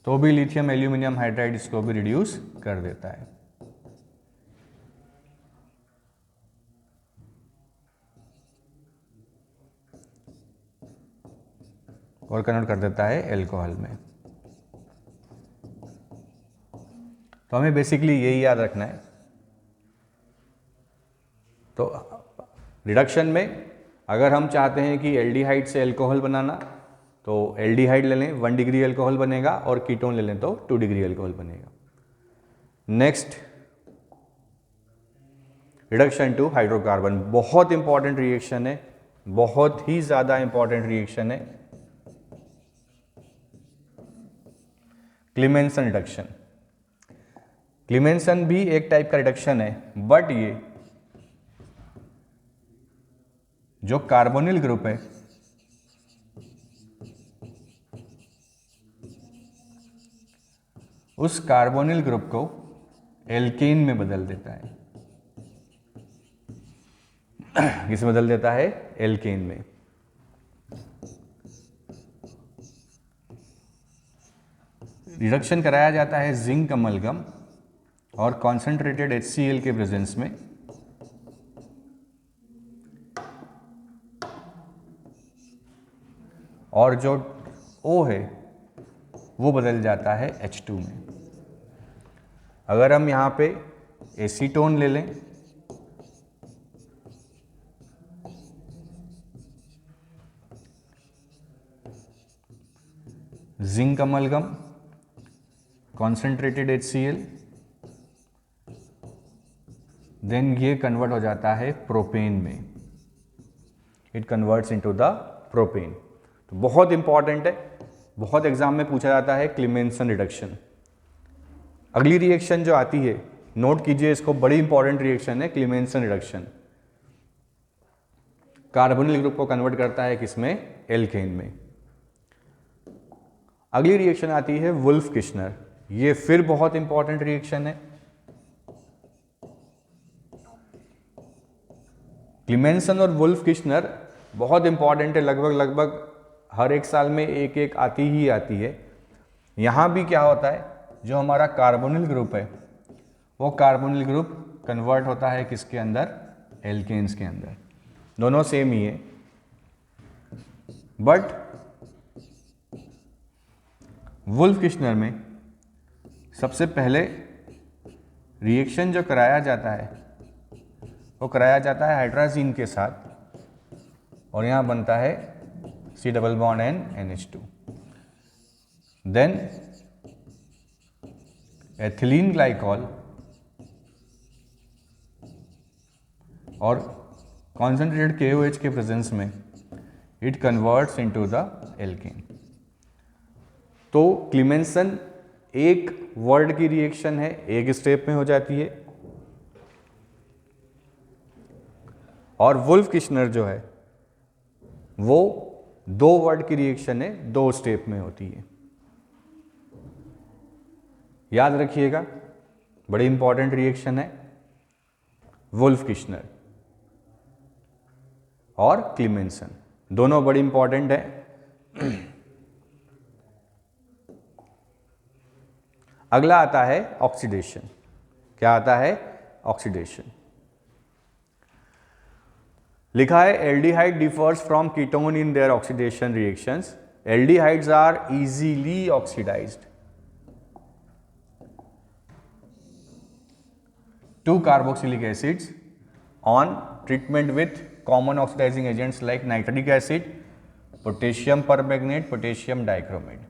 तो भी लिथियम एल्यूमिनियम हाइड्राइड इसको भी रिड्यूस कर देता है। और कन्वर्ट कर देता है एल्कोहल में। तो हमें बेसिकली यही याद रखना है। तो रिडक्शन में अगर हम चाहते हैं कि एल्डिहाइड से एल्कोहल बनाना तो एल्डिहाइड ले लें, 1 डिग्री एल्कोहल बनेगा, और कीटोन ले लें तो 2 डिग्री एल्कोहल बनेगा। नेक्स्ट, रिडक्शन टू हाइड्रोकार्बन, बहुत इंपॉर्टेंट रिएक्शन है, बहुत ही ज़्यादा इंपॉर्टेंट रिएक्शन है। क्लीमेंसन रिडक्शन। क्लीमेंसन भी एक टाइप का रिडक्शन है, बट ये जो कार्बोनिल ग्रुप है उस कार्बोनिल ग्रुप को एल्केन में बदल देता है। किस में बदल देता है? एल्केन में। रिडक्शन कराया जाता है जिंक अमलगम और कॉन्सेंट्रेटेड HCl के प्रेजेंस में। और जो O है वो बदल जाता है H2 में। अगर हम यहाँ पे एसीटोन ले लें zinc amalgam, concentrated HCl, then ये कन्वर्ट हो जाता है प्रोपेन में। It converts into the propane. तो बहुत इंपॉर्टेंट है, बहुत एग्जाम में पूछा जाता है क्लीमेंसन रिडक्शन। अगली रिएक्शन जो आती है, नोट कीजिए इसको, बड़ी इंपॉर्टेंट रिएक्शन है, क्लीमेंसन रिडक्शन। कार्बोनिल ग्रुप को कन्वर्ट करता है किसमें? एल्केन में। अगली रिएक्शन आती है वुल्फ किश्नर। ये फिर बहुत इंपॉर्टेंट रिएक्शन है। क्लीमेंसन और वुल्फ किश्नर बहुत इंपॉर्टेंट है, लगभग हर एक साल में एक एक आती ही आती है। यहाँ भी क्या होता है, जो हमारा कार्बोनिल ग्रुप है वो कार्बोनिल ग्रुप कन्वर्ट होता है किसके अंदर? एल्केन्स के अंदर। दोनों सेम ही है, बट वुल्फ किश्नर में सबसे पहले रिएक्शन जो कराया जाता है वो कराया जाता है हाइड्राजीन के साथ, और यहाँ बनता है C double bond N NH2। Then ethylene glycol और कॉन्सेंट्रेटेड KOH के प्रेजेंस में it converts into the alkane. तो क्लीमेंसन एक वर्ड की रिएक्शन है, एक स्टेप में हो जाती है, और वुल्फ किश्नर जो है वो 2 वर्ड की रिएक्शन है, 2 स्टेप में होती है। याद रखिएगा, बड़ी इंपॉर्टेंट रिएक्शन है वुल्फ किश्नर और क्लीमेंसन, दोनों बड़ी इंपॉर्टेंट है। अगला आता है ऑक्सीडेशन। क्या आता है? ऑक्सीडेशन। लिखा है aldehyde differs from ketone in their oxidation reactions. Aldehydes are easily oxidised to carboxylic acids on treatment with common oxidising agents like nitric acid, potassium permanganate, potassium dichromate.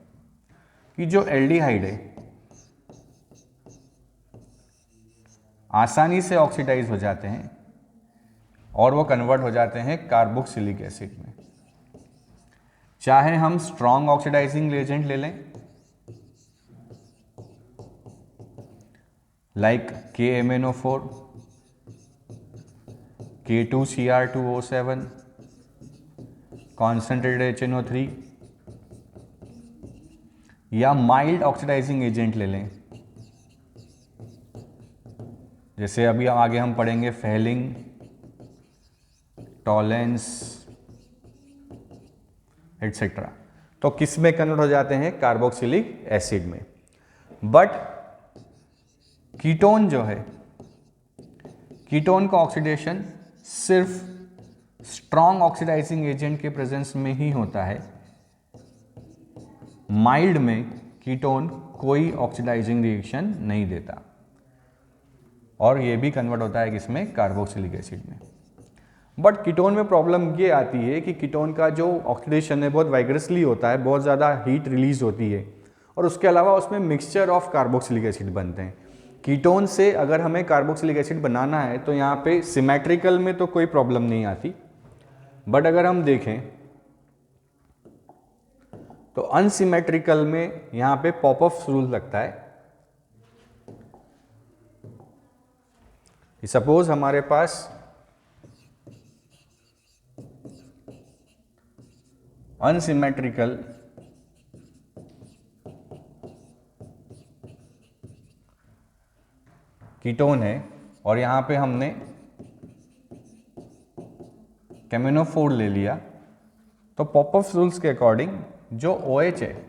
कि जो एल्डिहाइड है आसानी से ऑक्सीडाइज हो जाते हैं और वो कन्वर्ट हो जाते हैं कार्बोक्सिलिक एसिड में। चाहे हम स्ट्रॉन्ग ऑक्सीडाइजिंग एजेंट ले लें like KMnO4, K2Cr2O7, concentrated HNO3, या माइल्ड ऑक्सीडाइजिंग एजेंट ले लें, जैसे अभी आगे हम पढ़ेंगे फेलिंग, टॉलेंस एटसेट्रा। तो किस में कन्वर्ट हो जाते हैं? कार्बोक्सिलिक एसिड में। बट कीटोन जो है, कीटोन का ऑक्सीडेशन सिर्फ स्ट्रॉन्ग ऑक्सीडाइजिंग एजेंट के प्रेजेंस में ही होता है। माइल्ड में कीटोन कोई ऑक्सीडाइजिंग रिएक्शन नहीं देता, और ये भी कन्वर्ट होता है किसमें? कार्बोक्सिलिक एसिड में। बट कीटोन में प्रॉब्लम ये आती है कि कीटोन का जो ऑक्सीडेशन है बहुत वाइग्रेसली होता है, बहुत ज़्यादा हीट रिलीज होती है, और उसके अलावा उसमें मिक्सचर ऑफ कार्बोक्सिलिक एसिड बनते हैं। कीटोन से अगर हमें कार्बोक्सिलिक एसिड बनाना है तो यहाँ पे सिमेट्रिकल में तो कोई प्रॉब्लम नहीं आती, बट अगर हम देखें तो अनसिमेट्रिकल में यहाँ पे पॉपअप रूल लगता है। सपोज हमारे पास अनसिमेट्रिकल कीटोन है और यहाँ पे हमने KMnO4 ले लिया, तो पॉपअप रूल्स के अकॉर्डिंग जो OH है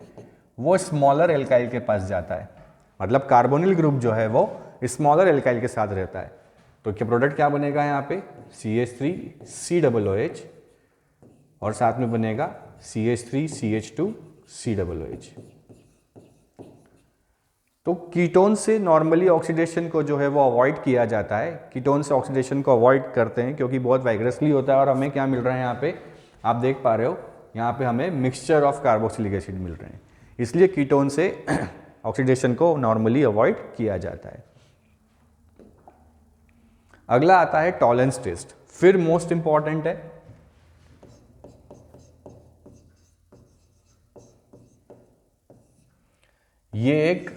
वो स्मॉलर एल्काइल के पास जाता है, मतलब कार्बोनिल ग्रुप जो है वो स्मॉलर एल्काइल के साथ रहता है। तो क्या प्रोडक्ट क्या बनेगा? यहाँ पे CH3COOH और साथ में बनेगा CH3CH2COOH। तो कीटोन से नॉर्मली ऑक्सीडेशन को जो है वो अवॉइड किया जाता है। कीटोन से ऑक्सीडेशन को अवॉइड करते हैं क्योंकि बहुत वाइग्रेसली होता है, और हमें क्या मिल रहा है यहाँ पे? आप देख पा रहे हो यहाँ पे हमें मिक्सचर ऑफ कार्बोक्सिलिक एसिड मिल रहे हैं, इसलिए कीटोन से ऑक्सीडेशन को नॉर्मली अवॉइड किया जाता है। अगला आता है टॉलेंस टेस्ट, फिर मोस्ट इंपॉर्टेंट है। ये एक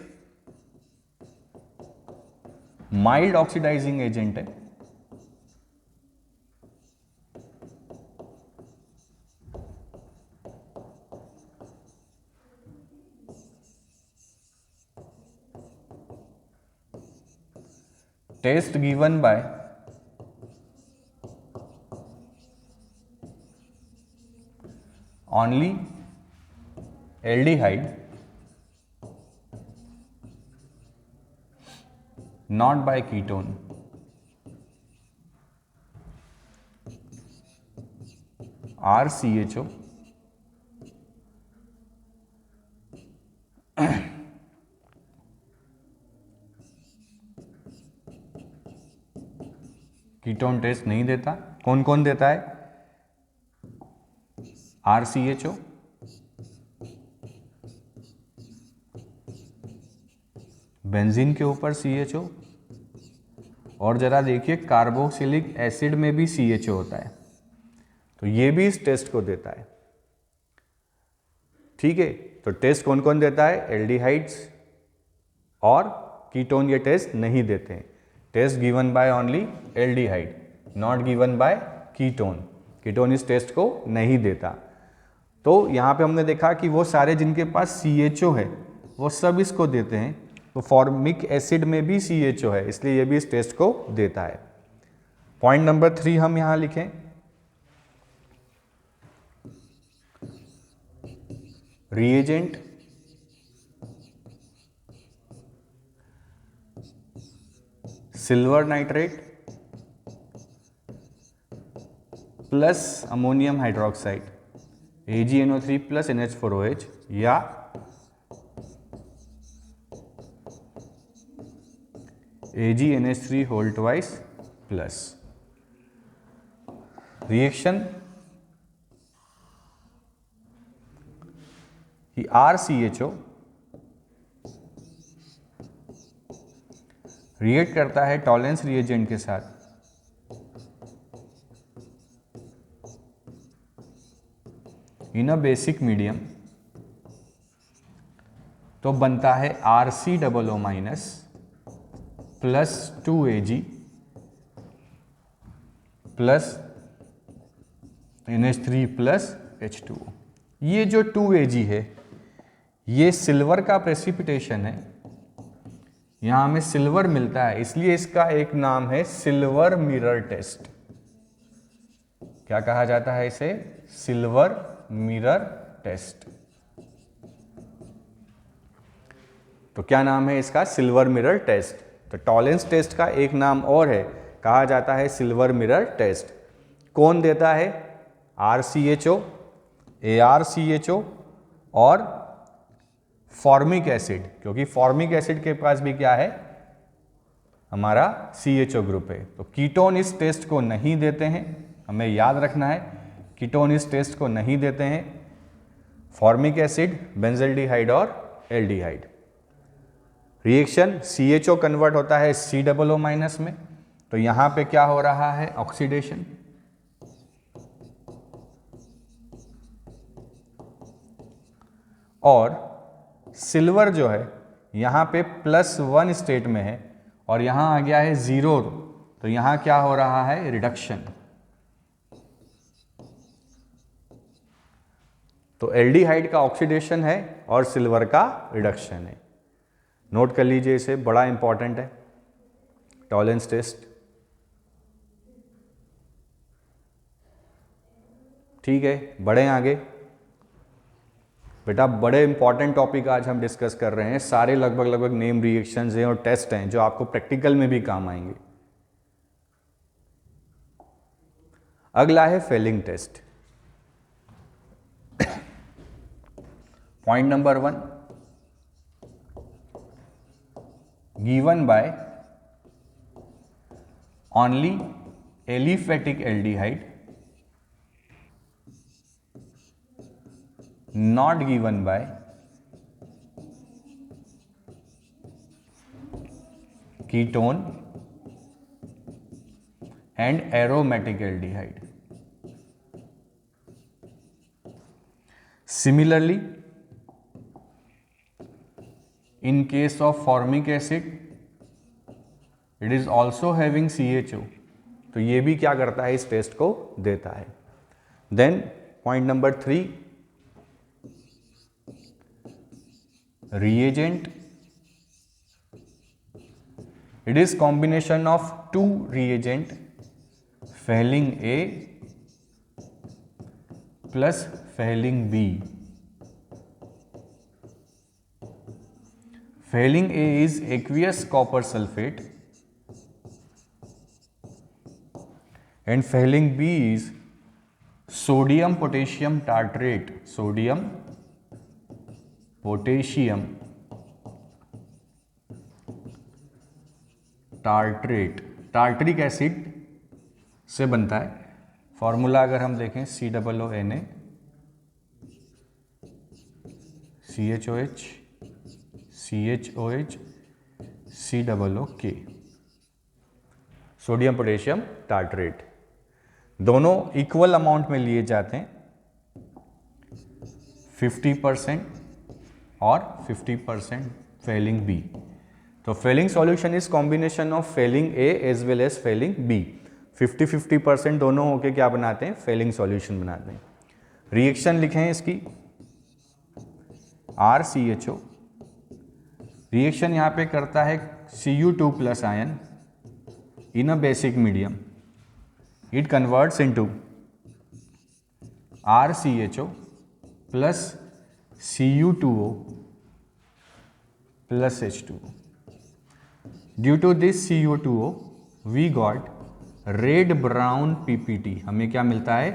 माइल्ड ऑक्सीडाइजिंग एजेंट है, test given by only aldehyde, not by ketone. RCHO ketone test नहीं देता। कौन कौन देता है? RCHO, बेंजीन के ऊपर CHO, और जरा देखिए कार्बोक्सिलिक एसिड में भी CHO होता है, तो ये भी इस टेस्ट को देता है। ठीक है, तो टेस्ट कौन कौन देता है? एल्डिहाइड्स और कीटोन ये टेस्ट नहीं देते हैं। Test given by only aldehyde, not given by ketone. Ketone इस टेस्ट को नहीं देता। तो यहाँ पे हमने देखा कि वो सारे जिनके पास CHO है वो सब इसको देते हैं, तो फॉर्मिक एसिड में भी CHO है, इसलिए ये भी इस टेस्ट को देता है। पॉइंट नंबर 3 हम यहाँ लिखें, reagent silver nitrate plus ammonium hydroxide AgNO3 plus NH4OH या AgNH3 whole twice plus. Reaction कि RCHO रिएक्ट करता है टॉलेंस रिएजेंट के साथ इन अ बेसिक मीडियम, तो बनता है RCOO minus plus 2Ag plus NH3 plus H2O। ये जो 2Ag है ये सिल्वर का प्रेसिपिटेशन है, यहां हमें सिल्वर मिलता है, इसलिए इसका एक नाम है सिल्वर मिरर टेस्ट। क्या कहा जाता है इसे? Silver mirror test. तो क्या नाम है इसका? Silver mirror test. तो टॉलेंस टेस्ट का एक नाम और है, कहा जाता है सिल्वर मिरर टेस्ट। कौन देता है? RCHO, ARCHO और फॉर्मिक एसिड, क्योंकि फॉर्मिक एसिड के पास भी क्या है? हमारा CHO ग्रुप है। तो कीटोन इस टेस्ट को नहीं देते हैं, हमें याद रखना है, कीटोन इस टेस्ट को नहीं देते हैं। फॉर्मिक एसिड, बेंजल्डिहाइड और एल्डिहाइड। रिएक्शन CHO कन्वर्ट होता है COO माइनस में, तो यहां पे क्या हो रहा है? ऑक्सीडेशन। और सिल्वर जो है यहां पे +1 स्टेट में है और यहां आ गया है 0, तो यहां क्या हो रहा है? रिडक्शन। तो एल्डिहाइड का ऑक्सीडेशन है और सिल्वर का रिडक्शन है। नोट कर लीजिए इसे, बड़ा इंपॉर्टेंट है टॉलेंस टेस्ट। ठीक है, बढ़े आगे। बेटा बड़े इंपॉर्टेंट टॉपिक आज हम डिस्कस कर रहे हैं, सारे लगभग नेम रिएक्शंस हैं और टेस्ट हैं जो आपको प्रैक्टिकल में भी काम आएंगे। अगला है Fehling test. Point number 1, given by only aliphatic aldehyde, not given by ketone and aromatic aldehyde. Similarly, in case of formic acid it is also having CHO, तो ये भी क्या करता है, इस टेस्ट को देता है। Then point number 3, reagent, it is combination of two reagent, Fehling A plus Fehling B. Fehling A is aqueous copper sulfate and Fehling B is sodium potassium tartrate, sodium potassium tartrate, tartaric acid से बनता है। फॉर्मूला अगर हम देखें COONA CHOH CHOH COOK, sodium potassium tartrate. दोनों इक्वल अमाउंट में लिए जाते हैं, 50% और 50% Fehling B। तो Fehling solution is combination of Fehling A as well as Fehling B। 50-50% दोनों होके क्या बनाते हैं, Fehling सॉल्यूशन बनाते हैं। रिएक्शन लिखें इसकी RCHO, रिएक्शन यहाँ पे करता है Cu2 plus ion in a basic medium, it converts into RCHO plus Cu2O plus H2O. Due to this CO2O, we got red brown PPT। हमें क्या मिलता है,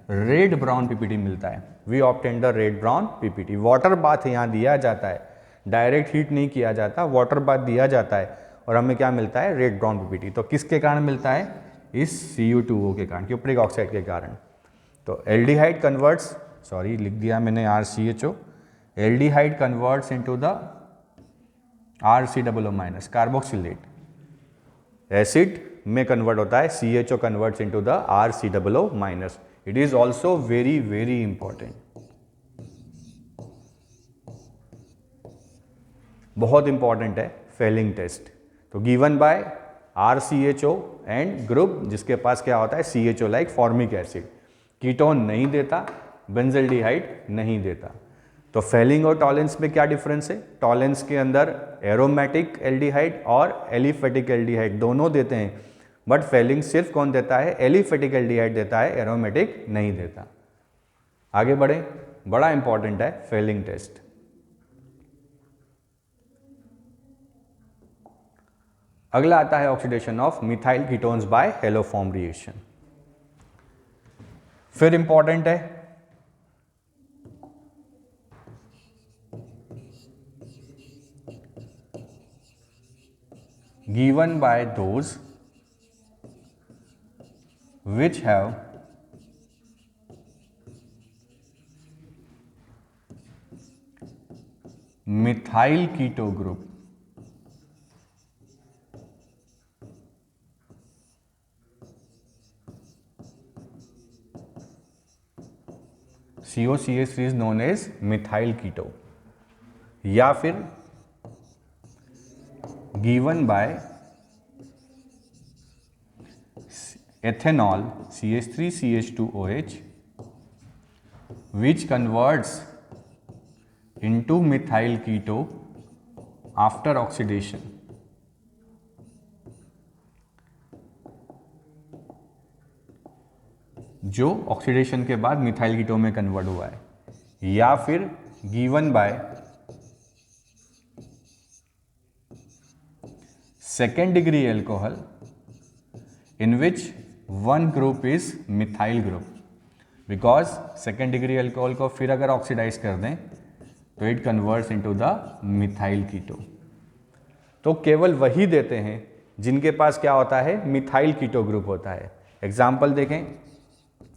रेड ब्राउन PPT मिलता है। We obtained the red brown PPT। Water bath यहाँ दिया जाता है, डायरेक्ट हीट नहीं किया जाता, वाटर बाथ दिया जाता है और हमें क्या मिलता है, रेड ब्राउन PPT। तो किसके कारण मिलता है, इस CO2O के कारण, क्यूप्रिक ऑक्साइड के कारण। तो एल्डिहाइड कन्वर्ट्स, सॉरी लिख दिया मैंने RCHO, aldehyde converts into the RCOO minus, carboxylate acid में कन्वर्ट होता है, CHO converts into the RCOO minus. It is also very very important, बहुत इंपॉर्टेंट है Fehling टेस्ट। तो given by RCHO and group जिसके पास क्या होता है, CHO like formic acid, ketone नहीं देता, बेंजल्डिहाइड नहीं देता। तो Fehling और टॉलेंस में क्या डिफरेंस है, टॉलेंस के अंदर एरोमेटिक एल्डिहाइड और एलिफेटिक एल्डिहाइड दोनों देते हैं, बट Fehling सिर्फ कौन देता है, एलिफेटिक एल्डिहाइड देता है, एरोमेटिक नहीं देता। आगे बढ़े, बड़ा इंपॉर्टेंट है Fehling टेस्ट। अगला आता है oxidation of methyl ketones by haloform reaction. फिर इंपॉर्टेंट है given by those which have methyl keto group, COCH3 is known as methyl keto, या फिर given by ethanol CH3CH2OH which converts into methyl keto after oxidation। जो ऑक्सीडेशन के बाद मिथाइल कीटो में कन्वर्ट हुआ है, या फिर given by second degree alcohol in which one group is methyl group, because second degree alcohol को फिर अगर ऑक्सीडाइज कर दें तो it converts into the methyl keto. तो केवल वही देते हैं जिनके पास क्या होता है, मिथाइल कीटो ग्रुप होता है। एग्जाम्पल देखें,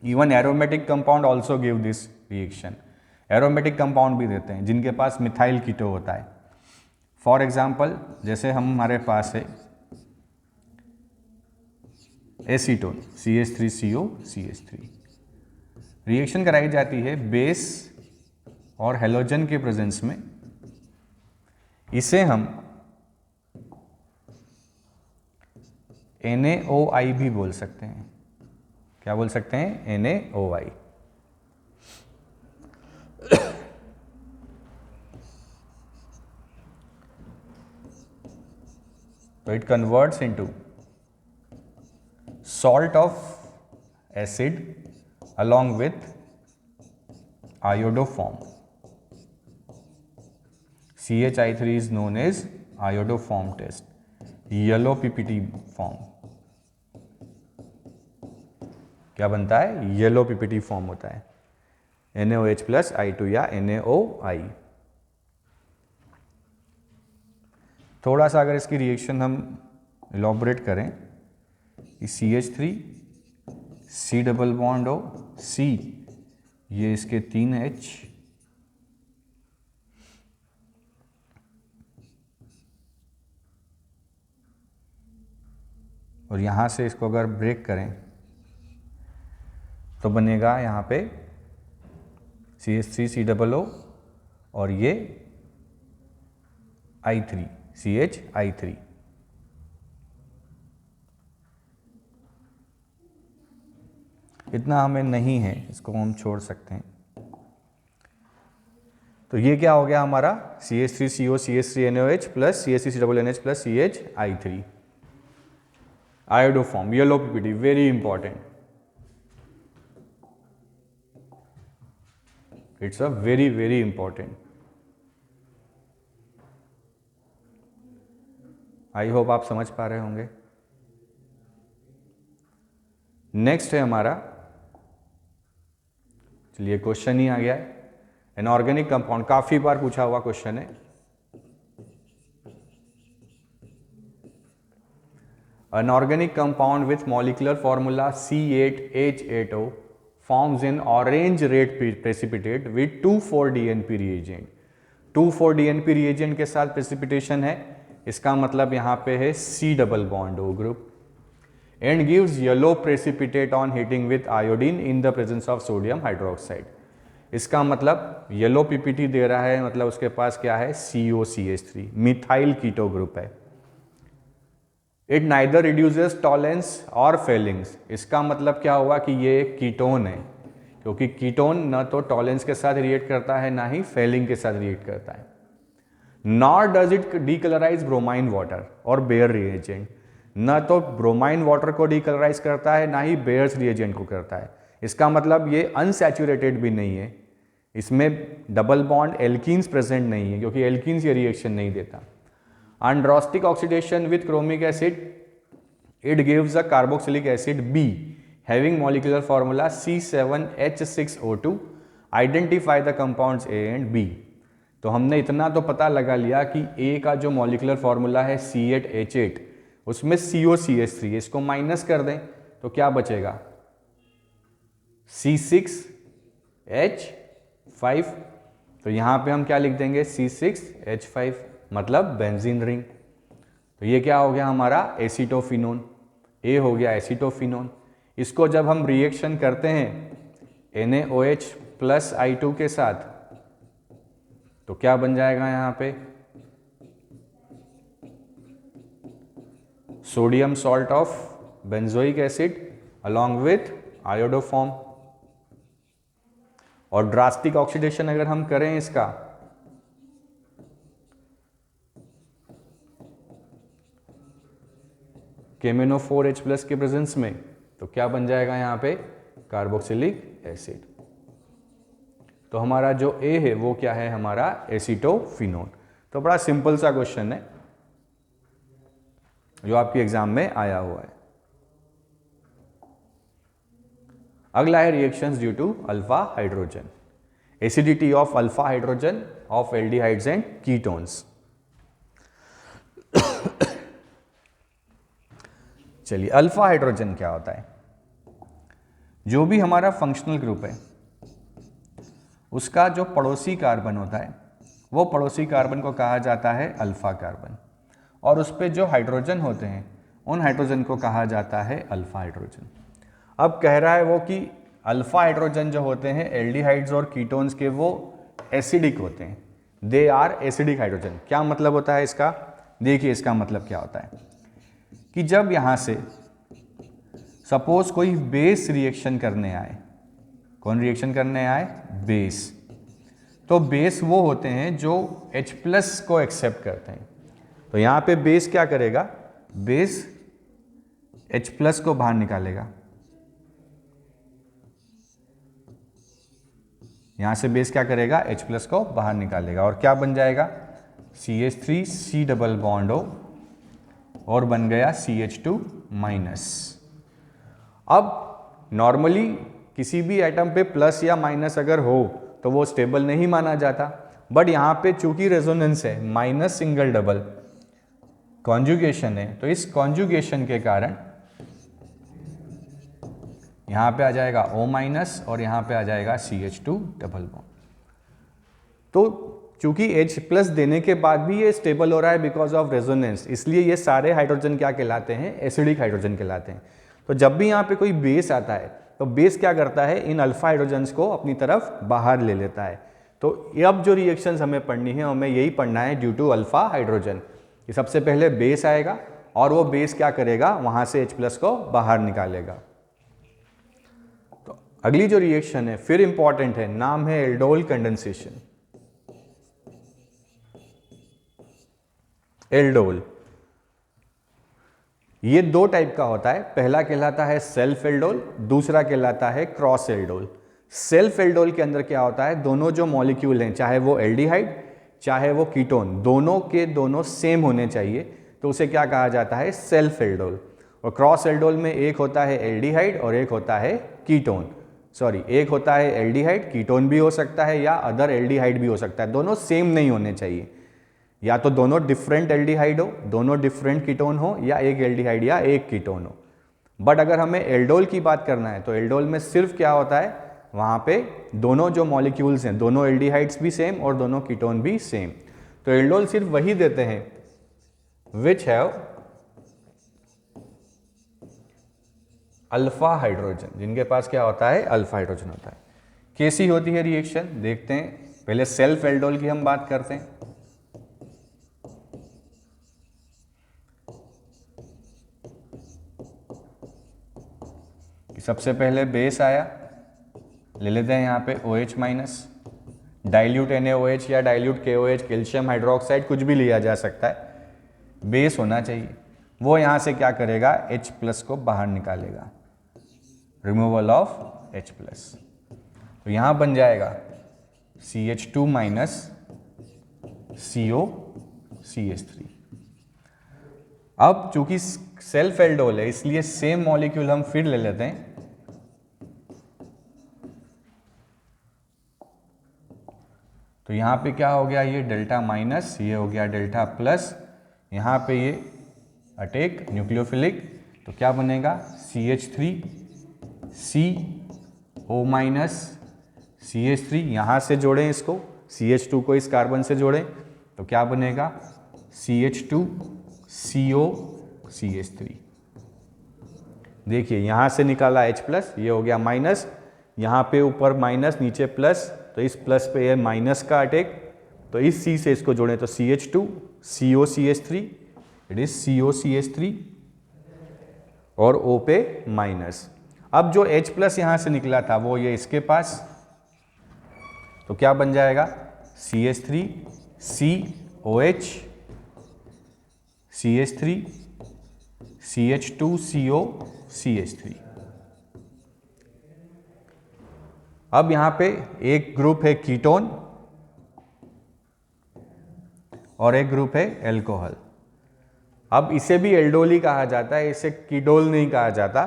even aromatic compound also give this reaction, aromatic compound भी देते हैं जिनके पास मिथाइल कीटो होता है। फॉर एग्जाम्पल जैसे हमारे पास है एसीटोन CH3CO CH3, रिएक्शन कराई जाती है बेस और हेलोजन के प्रेजेंस में। इसे हम NaOI भी बोल सकते हैं। क्या बोल सकते हैं? NaOI। तो it converts into salt of acid along with iodoform. CHI3 is known as iodoform test, yellow PPT form। क्या बनता है? येलो PPT फॉर्म होता है, NaOH plus I2 या NaOI। थोड़ा सा अगर इसकी रिएक्शन हम इलॉबरेट करें, CH3 C double bond O C, ये इसके 3 H, और यहाँ से इसको अगर ब्रेक करें तो बनेगा यहाँ पे CH3 C डबल O और ये I3 CHI3। इतना हमें नहीं है, इसको हम छोड़ सकते हैं। तो ये क्या हो गया हमारा? CH3CO CH3NaOH plus CH3CNH plus CHI3 iodoform, yellow PPT, very important. It's a very very important. I hope आप समझ पा रहे होंगे। नेक्स्ट है हमारा, चलिए क्वेश्चन ही आ गया है। एन ऑर्गेनिक कंपाउंड, काफी बार पूछा हुआ क्वेश्चन है। An organic compound with molecular formula C8H8O forms an orange red precipitate with 2,4-DNP reagent। 2,4-DNP reagent के साथ precipitation है, इसका मतलब यहाँ पे है C double bond O group, and gives yellow precipitate on heating with iodine in the presence of sodium hydroxide। इसका मतलब येलो PPT दे रहा है, मतलब उसके पास क्या है? COCH3, मिथाइल कीटो ग्रुप है। इट नाइदर रिड्यूसेस टॉलेंस और फेलिंग्स, इसका मतलब क्या हुआ कि ये एक कीटोन है, क्योंकि कीटोन न तो टॉलेंस के साथ रिएक्ट करता है ना ही फेलिंग के साथ रिएक्ट करता है। Nor does it decolourise bromine water और बेयर रिएजेंट, न तो ब्रोमाइन वाटर को डीकलराइज करता है ना ही बेयर्स रिएजेंट को करता है। इसका मतलब ये अनसैचुरेटेड भी नहीं है, इसमें डबल बॉन्ड एल्कीन्स प्रेजेंट नहीं है, क्योंकि एल्कीन्स ये रिएक्शन नहीं देता। Androstic oxidation with chromic acid, it gives a carboxylic acid B having molecular formula C7H6O2। Identify the compounds A and B। तो हमने इतना तो पता लगा लिया कि A का जो मॉलिकुलर फॉर्मूला है C8H8, उसमें COCH3, इसको माइनस कर दें तो क्या बचेगा? C6H5। तो यहाँ पे हम क्या लिख देंगे? C6H5, मतलब बेंजीन रिंग। तो ये क्या हो गया हमारा? एसीटोफिनोन। ए हो गया एसीटोफिनोन। इसको जब हम रिएक्शन करते हैं NaOH प्लस I2 के साथ तो क्या बन जाएगा यहाँ पे? Sodium salt of benzoic acid along with iodoform. और ड्रास्टिक ऑक्सीडेशन अगर हम करें इसका, KMnO4H प्लस के प्रेजेंस में, तो क्या बन जाएगा यहाँ पे? Carboxylic acid. तो हमारा जो A है वो क्या है हमारा? एसीटोफिनोन। तो बड़ा सिंपल सा क्वेश्चन है जो आपके एग्जाम में आया हुआ है। अगला है reactions due to alpha hydrogen, acidity of alpha hydrogen of aldehydes and ketones. चलिए, अल्फा हाइड्रोजन क्या होता है? जो भी हमारा फंक्शनल ग्रुप है उसका जो पड़ोसी कार्बन होता है वो पड़ोसी कार्बन को कहा जाता है अल्फा कार्बन, और उस पे जो हाइड्रोजन होते हैं उन हाइड्रोजन को कहा जाता है अल्फा हाइड्रोजन। अब कह रहा है वो कि अल्फा हाइड्रोजन जो होते हैं एल्डिहाइड्स और कीटोन्स के, वो एसिडिक होते हैं, दे आर एसिडिक हाइड्रोजन। क्या मतलब होता है इसका? देखिए इसका मतलब क्या होता है कि जब यहाँ से सपोज कोई बेस रिएक्शन करने आए, कौन रिएक्शन करने आए? बेस। तो बेस वो होते हैं जो H+ को एक्सेप्ट करते हैं। तो यहाँ पे बेस क्या करेगा? बेस H+ को बाहर निकालेगा। यहाँ से बेस क्या करेगा? H+ को बाहर निकालेगा और क्या बन जाएगा? CH3 C double bond O और बन गया CH2 माइनस। अब नॉर्मली किसी भी एटम पे प्लस या माइनस अगर हो तो वो स्टेबल नहीं माना जाता, बट यहाँ पे चूंकि रेजोनेंस है, माइनस सिंगल डबल कॉन्जुगेशन है, तो इस कॉन्जुगेशन के कारण यहाँ पे आ जाएगा O माइनस और यहाँ पे आ जाएगा CH2 डबल बॉन्ड। तो चूंकि H+ देने के बाद भी ये स्टेबल हो रहा है बिकॉज ऑफ रेजोनेंस, इसलिए ये सारे हाइड्रोजन क्या कहलाते हैं? एसिडिक हाइड्रोजन कहलाते हैं। तो जब भी यहाँ पे कोई बेस आता है तो बेस क्या करता है? इन अल्फा हाइड्रोजन्स को अपनी तरफ बाहर ले लेता है। तो अब जो रिएक्शंस हमें पढ़नी है, हमें यही पढ़ना है ड्यू टू अल्फा हाइड्रोजन। कि सबसे पहले बेस आएगा और वो बेस क्या करेगा? वहां से H+ को बाहर निकालेगा। तो अगली जो रिएक्शन है फिर इंपॉर्टेंट है, नाम है एल्डोल कंडेंसेशन। एल्डोल ये दो टाइप का होता है। पहला कहलाता है सेल्फ एल्डोल, दूसरा कहलाता है क्रॉस एल्डोल। सेल्फ एल्डोल के अंदर क्या होता है? दोनों जो मॉलिक्यूल हैं, चाहे वो एल्डिहाइड चाहे वो कीटोन, दोनों के दोनों सेम होने चाहिए, तो उसे क्या कहा जाता है? Self aldol. और क्रॉस एल्डोल में एक होता है एल्डिहाइड और एक होता है कीटोन। सॉरी, एक होता है एल्डिहाइड, कीटोन भी हो सकता है या अदर एल्डिहाइड भी हो सकता है, दोनों सेम नहीं होने चाहिए। या तो दोनों डिफरेंट एल्डिहाइड हो, दोनों डिफरेंट कीटोन हो, या एक एल्डिहाइड या एक कीटोन हो। बट अगर हमें एल्डोल की बात करना है तो एल्डोल में सिर्फ क्या होता है? वहां पे दोनों जो मॉलिक्यूल्स हैं, दोनों एल्डिहाइड्स भी सेम और दोनों कीटोन भी सेम। तो एल्डोल सिर्फ वही देते हैं विच हैव अल्फा हाइड्रोजन, जिनके पास क्या होता है? अल्फा हाइड्रोजन होता है। कैसी होती है रिएक्शन देखते हैं। पहले सेल्फ एल्डोल की हम बात करते हैं। सबसे पहले बेस आया, ले लेते हैं यहाँ पे OH माइनस, डाइल्यूट NaOH या डाइल्यूट KOH, कैल्शियम हाइड्रोक्साइड, कुछ भी लिया जा सकता है, बेस होना चाहिए। वो यहाँ से क्या करेगा? H+ को बाहर निकालेगा, रिमूवल ऑफ H+। तो यहाँ बन जाएगा CH2 माइनस CO CH3। अब चूंकि सेल्फ एल्डोल है इसलिए सेम मॉलिक्यूल हम फिर ले लेते हैं। तो यहाँ पे क्या हो गया? ये डेल्टा माइनस, ये हो गया डेल्टा प्लस, यहाँ पे ये अटैक न्यूक्लियोफिलिक, तो क्या बनेगा? CH3 CO माइनस CH3, यहाँ से जोड़ें इसको, CH2 को इस कार्बन से जोड़ें तो क्या बनेगा? CH2 CO CH3। देखिए यहाँ से निकाला H+, ये हो गया माइनस, यहाँ पे ऊपर माइनस नीचे प्लस, तो इस प्लस पे ये माइनस का अटैक, तो इस C से इसको जोड़ें तो CH2 CO CH3, it is CO CH3 और O पे माइनस। अब जो H+ यहाँ से निकला था वो ये इसके पास, तो क्या बन जाएगा? CH3 COH CH3 CH2 CO CH3। अब यहाँ पे एक ग्रुप है कीटोन और एक ग्रुप है एल्कोहल। अब इसे भी एल्डोल ही कहा जाता है, इसे कीडोल नहीं कहा जाता।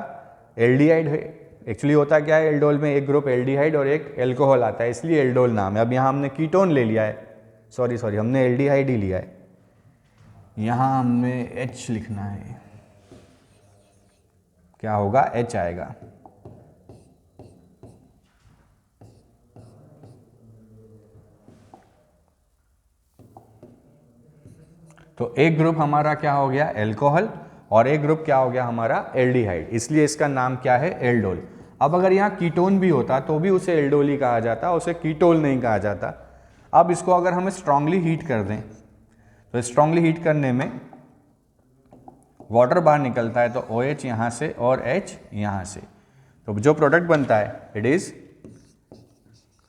एल्डिहाइड है एक्चुअली, होता क्या है? एल्डोल में एक ग्रुप एल्डिहाइड और एक एल्कोहल आता है, इसलिए एल्डोल नाम है। अब यहाँ हमने कीटोन ले लिया है, सॉरी हमने एल्डिहाइड ही लिया है। यहाँ हमें H लिखना है, क्या होगा? H आएगा। तो एक ग्रुप हमारा क्या हो गया? एल्कोहल, और एक ग्रुप क्या हो गया हमारा? एल्डिहाइड, इसलिए इसका नाम क्या है? एल्डोल। अब अगर यहाँ कीटोन भी होता तो भी उसे एल्डोल ही कहा जाता, उसे कीटोल नहीं कहा जाता। अब इसको अगर हम स्ट्रांगली हीट कर दें तो स्ट्रांगली हीट करने में वाटर बाहर निकलता है तो OH यहाँ से और H यहाँ से, तो जो प्रोडक्ट बनता है it is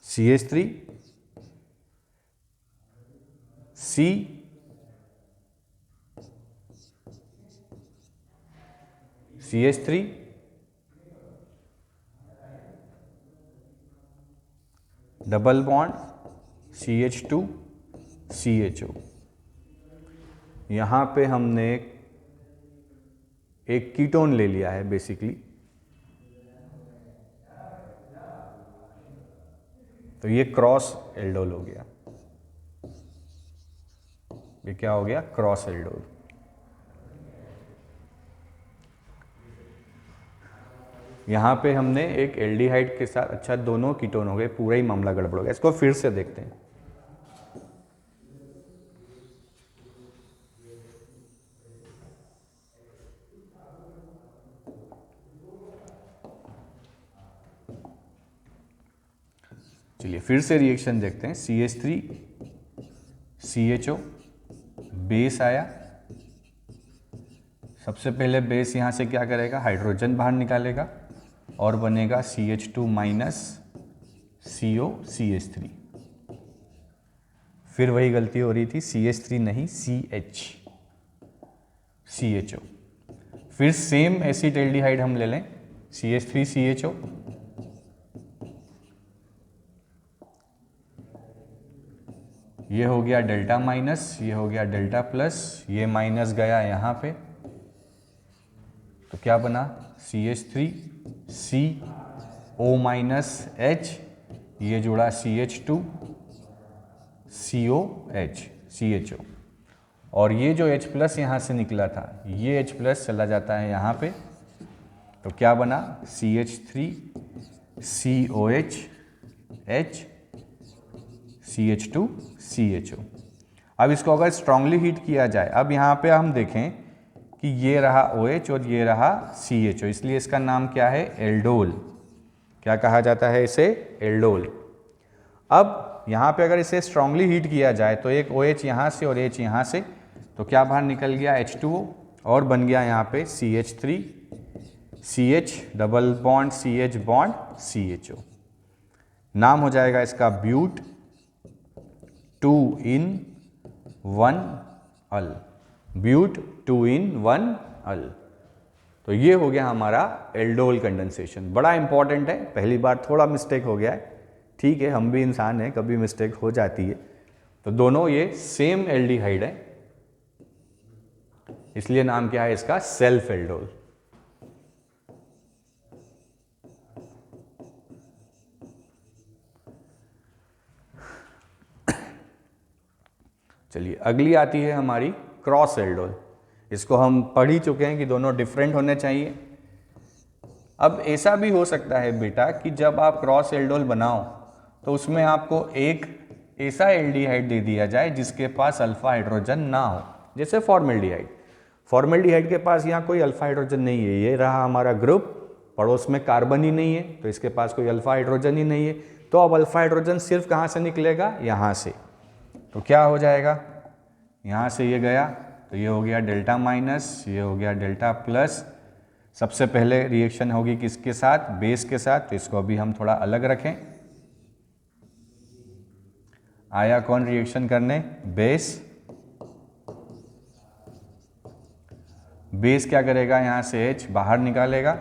CH3 C CH3 double bond CH2 CHO। यहाँ पे हमने एक कीटोन ले लिया है बेसिकली, तो ये क्रॉस एल्डोल हो गया। ये क्या हो गया? Cross aldol. यहाँ पे हमने एक एल्डिहाइड के साथ, अच्छा दोनों कीटोन हो गए, पूरा ही मामला गड़बड़ हो गया। इसको फिर से देखते हैं। चलिए फिर से रिएक्शन देखते हैं। CH3 CHO बेस आया। सबसे पहले बेस यहाँ से क्या करेगा? हाइड्रोजन बाहर निकालेगा और बनेगा CH2 माइनस CO CH3। फिर वही गलती हो रही थी, CH3 नहीं CHO। फिर सेम एसिटाल्डिहाइड हम ले लें, CH3 CHO, ये हो गया डेल्टा माइनस, ये हो गया डेल्टा प्लस, ये माइनस गया यहाँ पे, तो क्या बना? CH3 CO माइनस H, ये जुड़ा CH2 COH CHO, और ये जो H प्लस यहाँ से निकला था, ये H प्लस चला जाता है यहाँ पे, तो क्या बना? CH3 COH H CH2 CHO। अब इसको अगर स्ट्रांगली हीट किया जाए, अब यहाँ पे हम देखें कि ये रहा OH और ये रहा CHO, इसलिए इसका नाम क्या है? एल्डोल। क्या कहा जाता है इसे? एल्डोल। अब यहाँ पे अगर इसे स्ट्रांगली हीट किया जाए तो एक OH यहाँ से और H यहाँ से, तो क्या बाहर निकल गया? H2O, और बन गया यहाँ पे CH3 CH double bond CH bond CHO। नाम हो जाएगा इसका ब्यूट 2 in 1 अल, ब्यूट 2 in 1 अल। तो ये हो गया हमारा एल्डोल कंडेंसेशन। बड़ा इंपॉर्टेंट है, पहली बार थोड़ा मिस्टेक हो गया है, ठीक है, हम भी इंसान हैं, कभी मिस्टेक हो जाती है। तो दोनों ये सेम एल्डिहाइड है, इसलिए नाम क्या है इसका? Self aldol. चलिए अगली आती है हमारी क्रॉस एल्डोल। इसको हम पढ़ ही चुके हैं कि दोनों डिफरेंट होने चाहिए। अब ऐसा भी हो सकता है बेटा कि जब आप क्रॉस एल्डोल बनाओ तो उसमें आपको एक ऐसा एल्डिहाइड दे दिया जाए जिसके पास अल्फा हाइड्रोजन ना हो, जैसे फॉर्मेल्डिहाइड। फॉर्मेल्डिहाइड के पास यहाँ कोई अल्फा हाइड्रोजन नहीं है, ये रहा हमारा ग्रुप, पड़ोस में कार्बन ही नहीं है, तो इसके पास कोई अल्फा हाइड्रोजन ही नहीं है। तो अब अल्फा हाइड्रोजन सिर्फ कहाँ से निकलेगा? यहाँ से। तो क्या हो जाएगा? यहाँ से ये गया तो ये हो गया डेल्टा माइनस, ये हो गया डेल्टा प्लस। सबसे पहले रिएक्शन होगी किसके साथ? बेस के साथ, तो इसको अभी हम थोड़ा अलग रखें। आया कौन रिएक्शन करने? बेस। बेस क्या करेगा? यहाँ से H बाहर निकालेगा,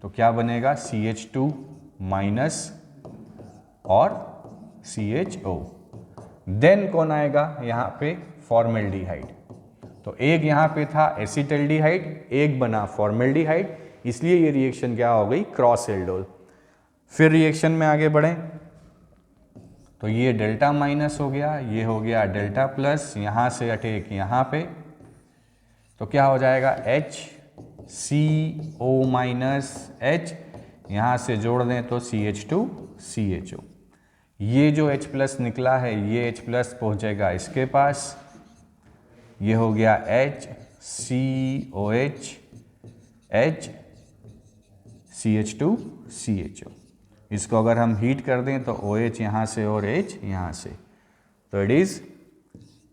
तो क्या बनेगा? CH2 माइनस और CHO। देन कौन आएगा यहाँ पे? फॉर्मेल्डिहाइड। तो एक यहाँ पे था एसिटाल्डिहाइड, एक बना फॉर्मेल्डिहाइड, इसलिए ये रिएक्शन क्या हो गई? Cross aldol. फिर रिएक्शन में आगे बढ़ें तो ये डेल्टा माइनस हो गया, ये हो गया डेल्टा प्लस, यहाँ से अटैक यहाँ पे, तो क्या हो जाएगा? HCO माइनस H, यहाँ से जोड़ दें तो CH2 CHO। ये जो H प्लस निकला है, ये H प्लस पहुँचेगा इसके पास, ये हो गया HCOH H CH2 CHO। इसको अगर हम हीट कर दें तो OH यहाँ से और H यहाँ से, तो it is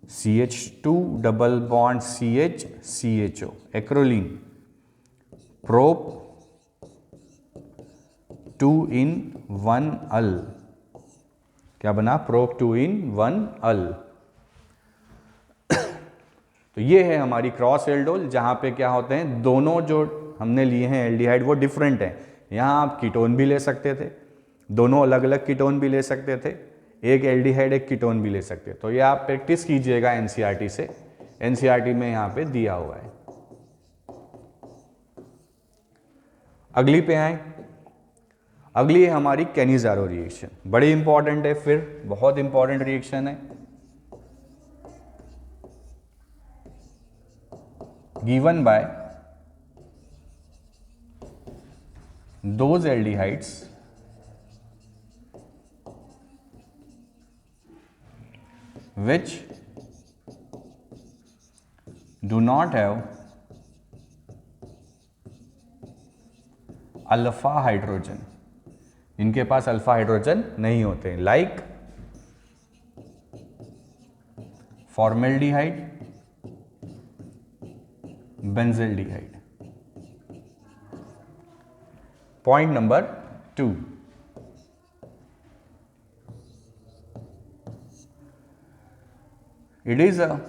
CH2 double bond CH CHO, acrolein, prop 2 in 1 अल, क्या बना, प्रोप 2 in 1 अल। तो ये है हमारी क्रॉस एल्डोल, जहां पे क्या होते हैं, दोनों जो हमने लिए हैं एल्डिहाइड वो डिफरेंट हैं। यहाँ आप कीटोन भी ले सकते थे, दोनों अलग अलग कीटोन भी ले सकते थे, एक एल्डिहाइड एक कीटोन भी ले सकते। तो ये आप प्रैक्टिस कीजिएगा एनसीईआरटी से, एनसीईआरटी में यहाँ पे दिया हुआ है। अगली पे आए, अगली है हमारी कैनिज़ारो रिएक्शन, बड़ी इंपॉर्टेंट है, फिर बहुत इंपॉर्टेंट रिएक्शन है। Given by those aldehydes which do not have alpha hydrogen, इनके पास अल्फा हाइड्रोजन नहीं होते, like formaldehyde, benzaldehyde. Point number 2, it is a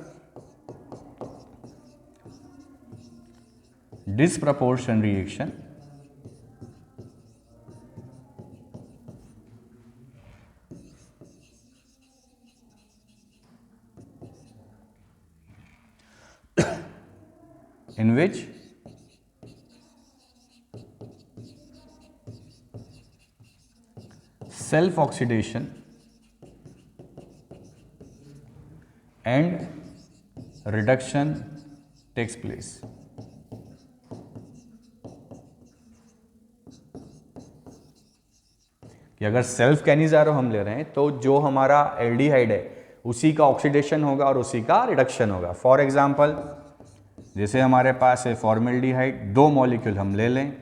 disproportion reaction in which self oxidation and reduction takes place। कि अगर सेल्फ कैनिज़ारो हम ले रहे हैं तो जो हमारा एल्डिहाइड है उसी का ऑक्सीडेशन होगा और उसी का रिडक्शन होगा। फॉर एग्जांपल, जैसे हमारे पास है फॉर्मेल्डिहाइड, 2 मॉलिक्यूल हम ले लें,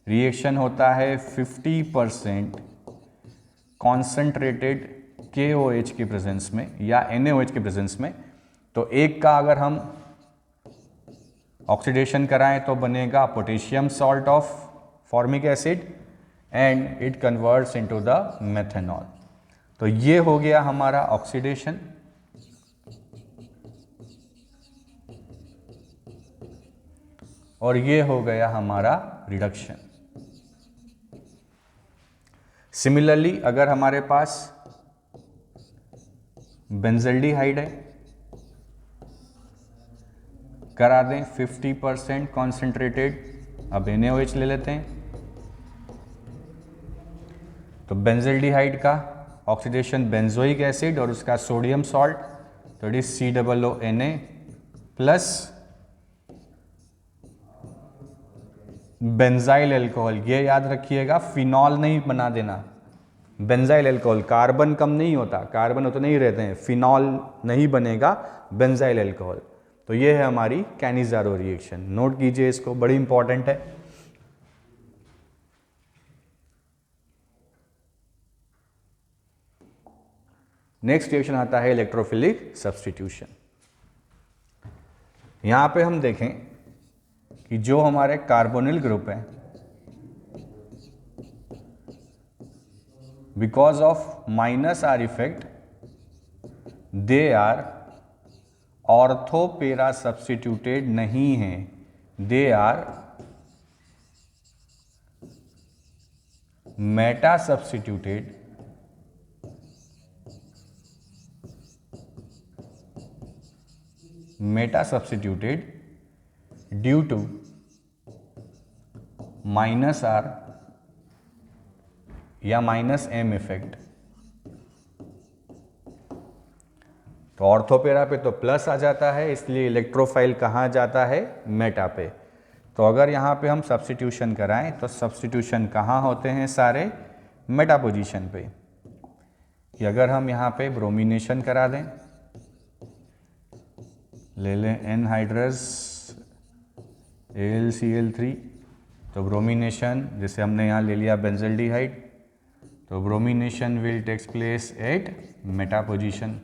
रिएक्शन होता है 50% कॉन्सेंट्रेटेड KOH की प्रेजेंस में या NaOH की प्रेजेंस में। तो एक का अगर हम ऑक्सीडेशन कराएं तो बनेगा potassium salt of formic acid and it converts into the methanol. तो ये हो गया हमारा ऑक्सीडेशन। और ये हो गया हमारा रिडक्शन। सिमिलरली अगर हमारे पास बेंजल्डिहाइड है, करा दें 50% कॉन्सेंट्रेटेड, अब NaOH ले लेते हैं। तो बेंजल्डिहाइड का ऑक्सीडेशन बेंजोइक एसिड और उसका सोडियम सॉल्ट, तो it is COONA plus benzyl alcohol. ये याद रखिएगा, फिनॉल नहीं बना देना, बेंजाइल अल्कोहल, कार्बन कम नहीं होता, कार्बन उतने ही रहते हैं, फिनॉल नहीं बनेगा, बेंजाइल अल्कोहल। तो ये है हमारी कैनिज़ारो रिएक्शन, नोट कीजिए इसको, बड़ी इंपॉर्टेंट है। नेक्स्ट रिएक्शन आता है इलेक्ट्रोफिलिक सब्स्टिट्यूशन। यहां पे हम देखें कि जो हमारे कार्बोनिल ग्रुप है, because of -R effect they are ortho para substituted नहीं है, they are meta substituted due to -R या -M इफेक्ट। तो ऑर्थोपेरा पे तो प्लस आ जाता है, इसलिए इलेक्ट्रोफाइल कहाँ जाता है, मेटा पे। तो अगर यहाँ पे हम सब्स्टिट्यूशन कराएं तो सब्स्टिट्यूशन कहाँ होते हैं, सारे मेटा पोजीशन पे। कि अगर हम यहाँ पे ब्रोमिनेशन करा दें, ले लें एनहाइड्रस AlCl3, तो ब्रोमिनेशन, जैसे हमने यहाँ ले लिया बेंजल्डिहाइड, तो bromination will takes place at meta position.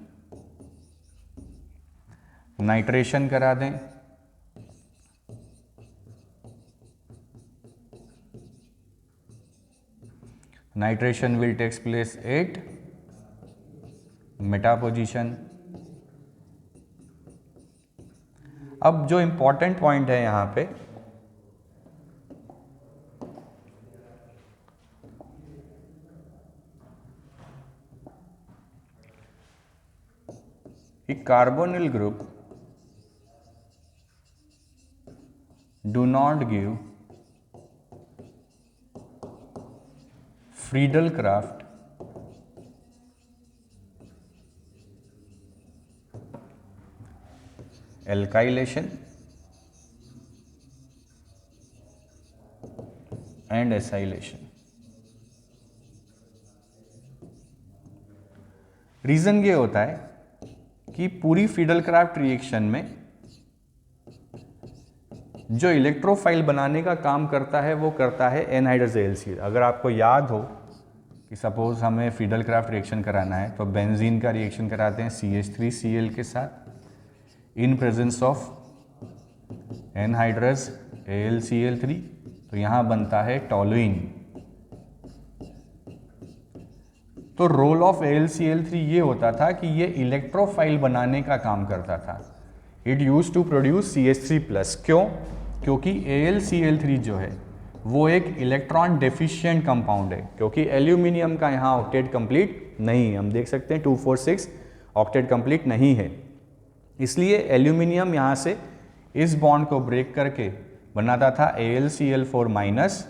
Nitration करा दें, nitration will takes place at meta position. अब जो इंपॉर्टेंट पॉइंट है यहां पे, कि carbonyl group do not give Friedel-Crafts alkylation and acylation। Reason ये होता है कि पूरी फ्रीडल-क्राफ्ट रिएक्शन में जो इलेक्ट्रोफाइल बनाने का काम करता है वो करता है एनहाइड्रस AlCl। अगर आपको याद हो कि सपोज हमें फ्रीडल-क्राफ्ट रिएक्शन कराना है तो बेंजीन का रिएक्शन कराते हैं CH3Cl के साथ in presence of anhydrous AlCl3, तो यहाँ बनता है टॉलुइन। तो रोल ऑफ AlCl3 ये होता था कि ये इलेक्ट्रोफाइल बनाने का काम करता था। It use to produce CH3+। क्यों? क्योंकि AlCl3 जो है वो एक इलेक्ट्रॉन डेफिशिएंट कंपाउंड है, क्योंकि एल्यूमिनियम का यहाँ ऑक्टेट कंप्लीट नहीं है। हम देख सकते हैं 246 ऑक्टेट कंप्लीट नहीं है, इसलिए एल्यूमिनियम यहाँ से इस बॉन्ड को ब्रेक करके बनाता था AlCl4-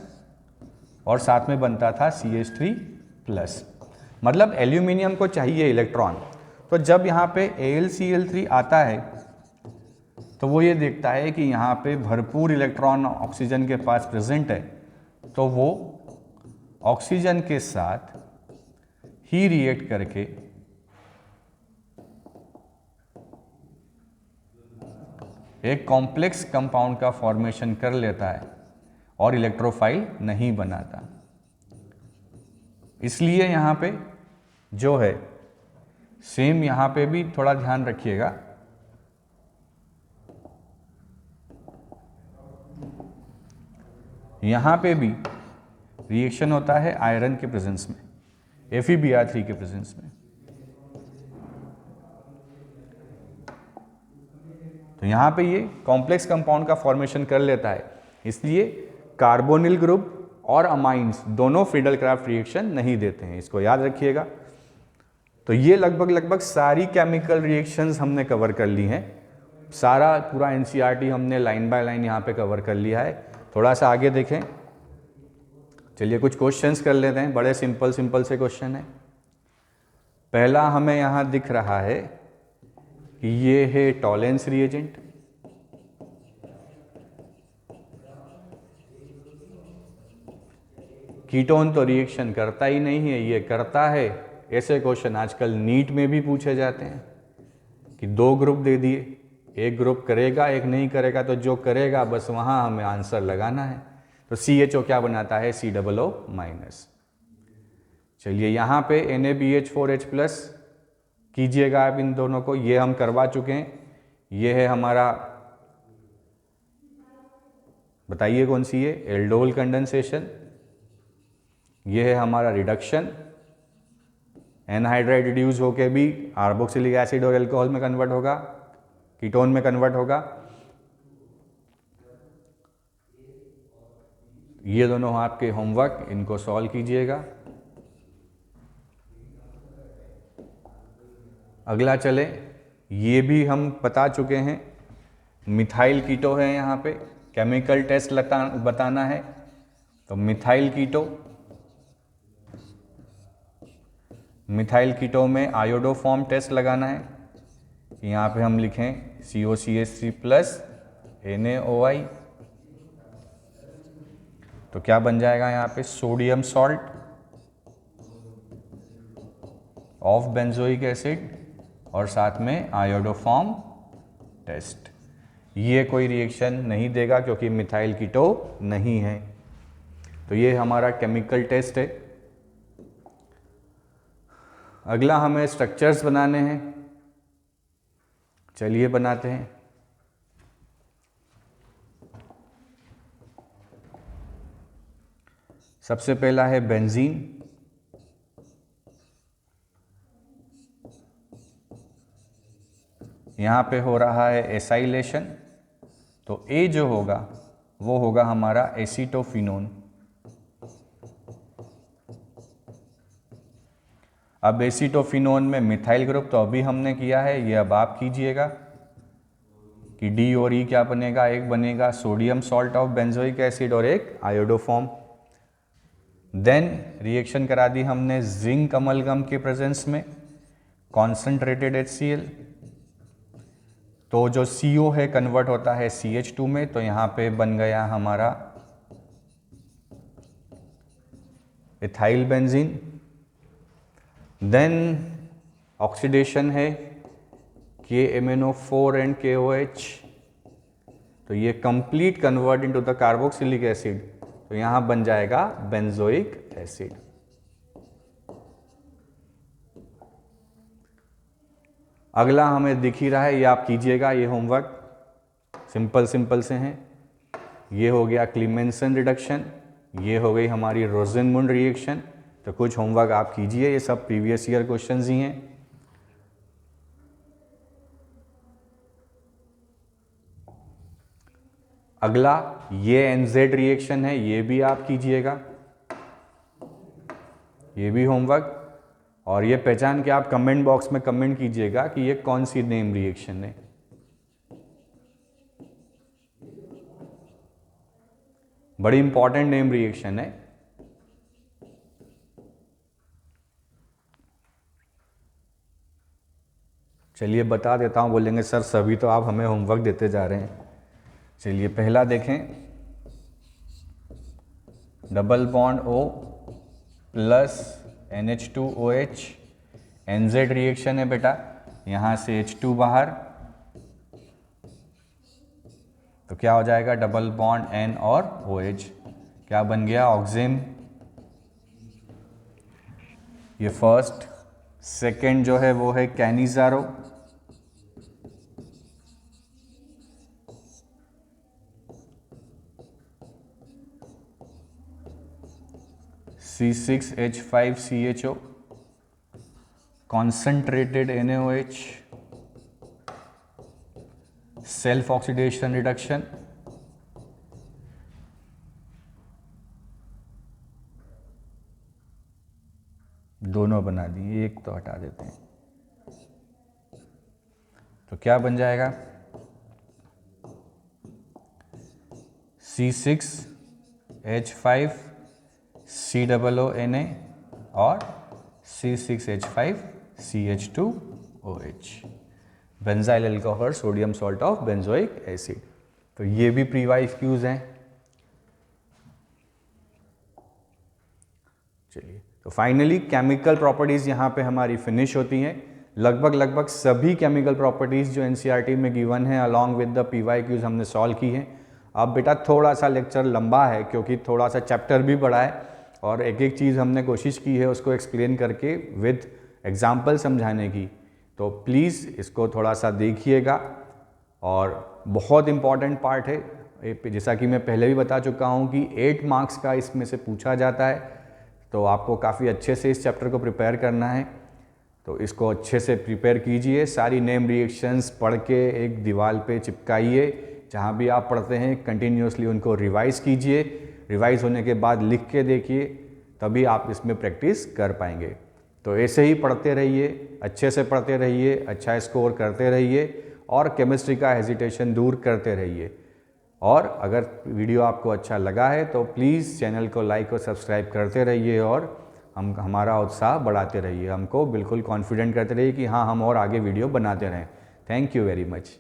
और साथ में बनता था CH3+। मतलब एल्यूमिनियम को चाहिए इलेक्ट्रॉन। तो जब यहाँ पे AlCl3 आता है तो वो ये देखता है कि यहाँ पे भरपूर इलेक्ट्रॉन ऑक्सीजन के पास प्रेजेंट है, तो वो ऑक्सीजन के साथ ही रिएक्ट करके एक कॉम्प्लेक्स कंपाउंड का फॉर्मेशन कर लेता है और इलेक्ट्रोफाइल नहीं बनाता। इसलिए यहाँ पे जो है सेम यहाँ पे भी थोड़ा ध्यान रखिएगा। यहाँ पे भी रिएक्शन होता है आयरन के प्रेजेंस में, FeBr3 के प्रेजेंस में। तो यहाँ पे ये कॉम्प्लेक्स कंपाउंड का फॉर्मेशन कर लेता है, इसलिए कार्बोनिल ग्रुप और अमाइंस दोनों फ्रीडल-क्राफ्ट रिएक्शन नहीं देते हैं, इसको याद रखिएगा। तो ये लगभग सारी केमिकल रिएक्शंस हमने कवर कर ली हैं। सारा पूरा NCERT हमने लाइन बाय लाइन यहाँ पे कवर कर लिया है। थोड़ा सा आगे देखें, चलिए कुछ क्वेश्चंस कर लेते हैं। बड़े सिंपल से क्वेश्चन है। पहला हमें यहाँ दिख रहा है कि ये है टॉलेंस रिएजेंट, कीटोन तो रिएक्शन करता ही नहीं है, ये करता है। ऐसे क्वेश्चन आजकल नीट में भी पूछे जाते हैं कि 2 ग्रुप दे दिए, एक ग्रुप करेगा एक नहीं करेगा, तो जो करेगा बस वहाँ हमें आंसर लगाना है। तो CHO क्या बनाता है? COO-। चलिए यहाँ पे NaBH4H+ कीजिएगा आप इन दोनों को, ये हम करवा चुके हैं। ये है हमारा, बताइए कौन सी है? Aldol condensation. ये है हमारा रिडक्शन, एनहाइड्राइड रिड्यूस होके भी कार्बोक्सिलिक एसिड और एल्कोहल में कन्वर्ट होगा, कीटोन में कन्वर्ट होगा। ये दोनों आपके होमवर्क, इनको सॉल्व कीजिएगा। अगला चले, ये भी हम बता चुके हैं, मिथाइल कीटो है यहाँ पे, केमिकल टेस्ट बताना है। तो मिथाइल कीटो में आयोडोफॉर्म टेस्ट लगाना है। यहाँ पे हम लिखें COCH3+ NaOI, तो क्या बन जाएगा यहाँ पे? Sodium salt of benzoic acid और साथ में आयोडोफॉर्म टेस्ट। ये कोई रिएक्शन नहीं देगा क्योंकि मिथाइल कीटो नहीं है। तो ये हमारा केमिकल टेस्ट है। अगला हमें स्ट्रक्चर्स बनाने हैं। चलिए बनाते हैं। सबसे पहला है बेंजीन। यहाँ पे हो रहा है एसाइलेशन, तो ए जो होगा वो होगा हमारा एसीटोफिनोन। अब एसीटोफिनोन में मिथाइल ग्रुप तो अभी हमने किया है, ये अब आप कीजिएगा कि डी और ई क्या बनेगा, एक बनेगा sodium salt of benzoic acid और एक आयोडोफॉर्म। देन रिएक्शन करा दी हमने जिंक अमलगम के प्रेजेंस में, कॉन्सेंट्रेटेड HCl, तो जो CO है कन्वर्ट होता है CH2 में, तो यहाँ पे बन गया हमारा इथाइल बेंजीन। देन ऑक्सीडेशन है KMnO4 एंड KOH, तो ये complete convert into the carboxylic acid, तो यहाँ बन जाएगा बेंजोइक एसिड। अगला हमें दिख ही रहा है, ये आप कीजिएगा, ये होमवर्क सिंपल से हैं। ये हो गया क्लीमेंसन रिडक्शन, ये हो गई हमारी रोजेनमुंड रिएक्शन। तो कुछ होमवर्क आप कीजिए, ये सब प्रीवियस ईयर क्वेश्चंस ही हैं। अगला ये NZ रिएक्शन है, ये भी आप कीजिएगा, ये भी होमवर्क। और ये पहचान के आप कमेंट बॉक्स में कमेंट कीजिएगा कि ये कौन सी नेम रिएक्शन है। बड़ी इंपॉर्टेंट नेम रिएक्शन है। चलिए बता देता हूँ, बोलेंगे सर सभी तो आप हमें होमवर्क देते जा रहे हैं। चलिए पहला देखें, double bond O plus NH2OH, NZ reaction है बेटा, यहाँ से H2 बाहर, तो क्या हो जाएगा डबल बॉन्ड N और OH, क्या बन गया ऑक्सिम। ये फर्स्ट। सेकेंड जो है वो है Cannizzaro, C6H5CHO, concentrated NaOH, self oxidation reduction. दोनों बना दिए, एक तो हटा देते हैं, तो क्या बन जाएगा C6H5COONA और C6H5CH2OH, benzyl alcohol sodium salt of benzoic acid. तो ये भी प्री-वाइज क्यूज हैं। चलिए, तो फाइनली केमिकल प्रॉपर्टीज यहाँ पे हमारी फिनिश होती हैं। लगभग सभी केमिकल प्रॉपर्टीज जो NCERT में गिवन है अलॉन्ग विद द PYQs हमने सॉल्व की हैं। अब बेटा थोड़ा सा लेक्चर लंबा है क्योंकि थोड़ा सा चैप्टर भी बड़ा है और एक एक चीज़ हमने कोशिश की है उसको एक्सप्लेन करके विद एग्जाम्पल समझाने की, तो प्लीज़ इसको थोड़ा सा देखिएगा। और बहुत इम्पॉर्टेंट पार्ट है, जैसा कि मैं पहले भी बता चुका हूँ कि 8 मार्क्स का इसमें से पूछा जाता है, तो आपको काफ़ी अच्छे से इस चैप्टर को प्रिपेयर करना है। तो इसको अच्छे से प्रिपेयर कीजिए, सारी नेम रिएक्शंस पढ़ के एक दीवार पे चिपकाइए, जहाँ भी आप पढ़ते हैं कंटिन्यूसली उनको रिवाइज़ कीजिए। रिवाइज़ होने के बाद लिख के देखिए, तभी आप इसमें प्रैक्टिस कर पाएंगे। तो ऐसे ही पढ़ते रहिए, अच्छे से पढ़ते रहिए, अच्छा स्कोर करते रहिए और केमिस्ट्री का हेजिटेशन दूर करते रहिए। और अगर वीडियो आपको अच्छा लगा है तो प्लीज़ चैनल को लाइक और सब्सक्राइब करते रहिए और हमारा उत्साह बढ़ाते रहिए, हमको बिल्कुल कॉन्फिडेंट करते रहिए कि हाँ हम और आगे वीडियो बनाते रहें। Thank you very much.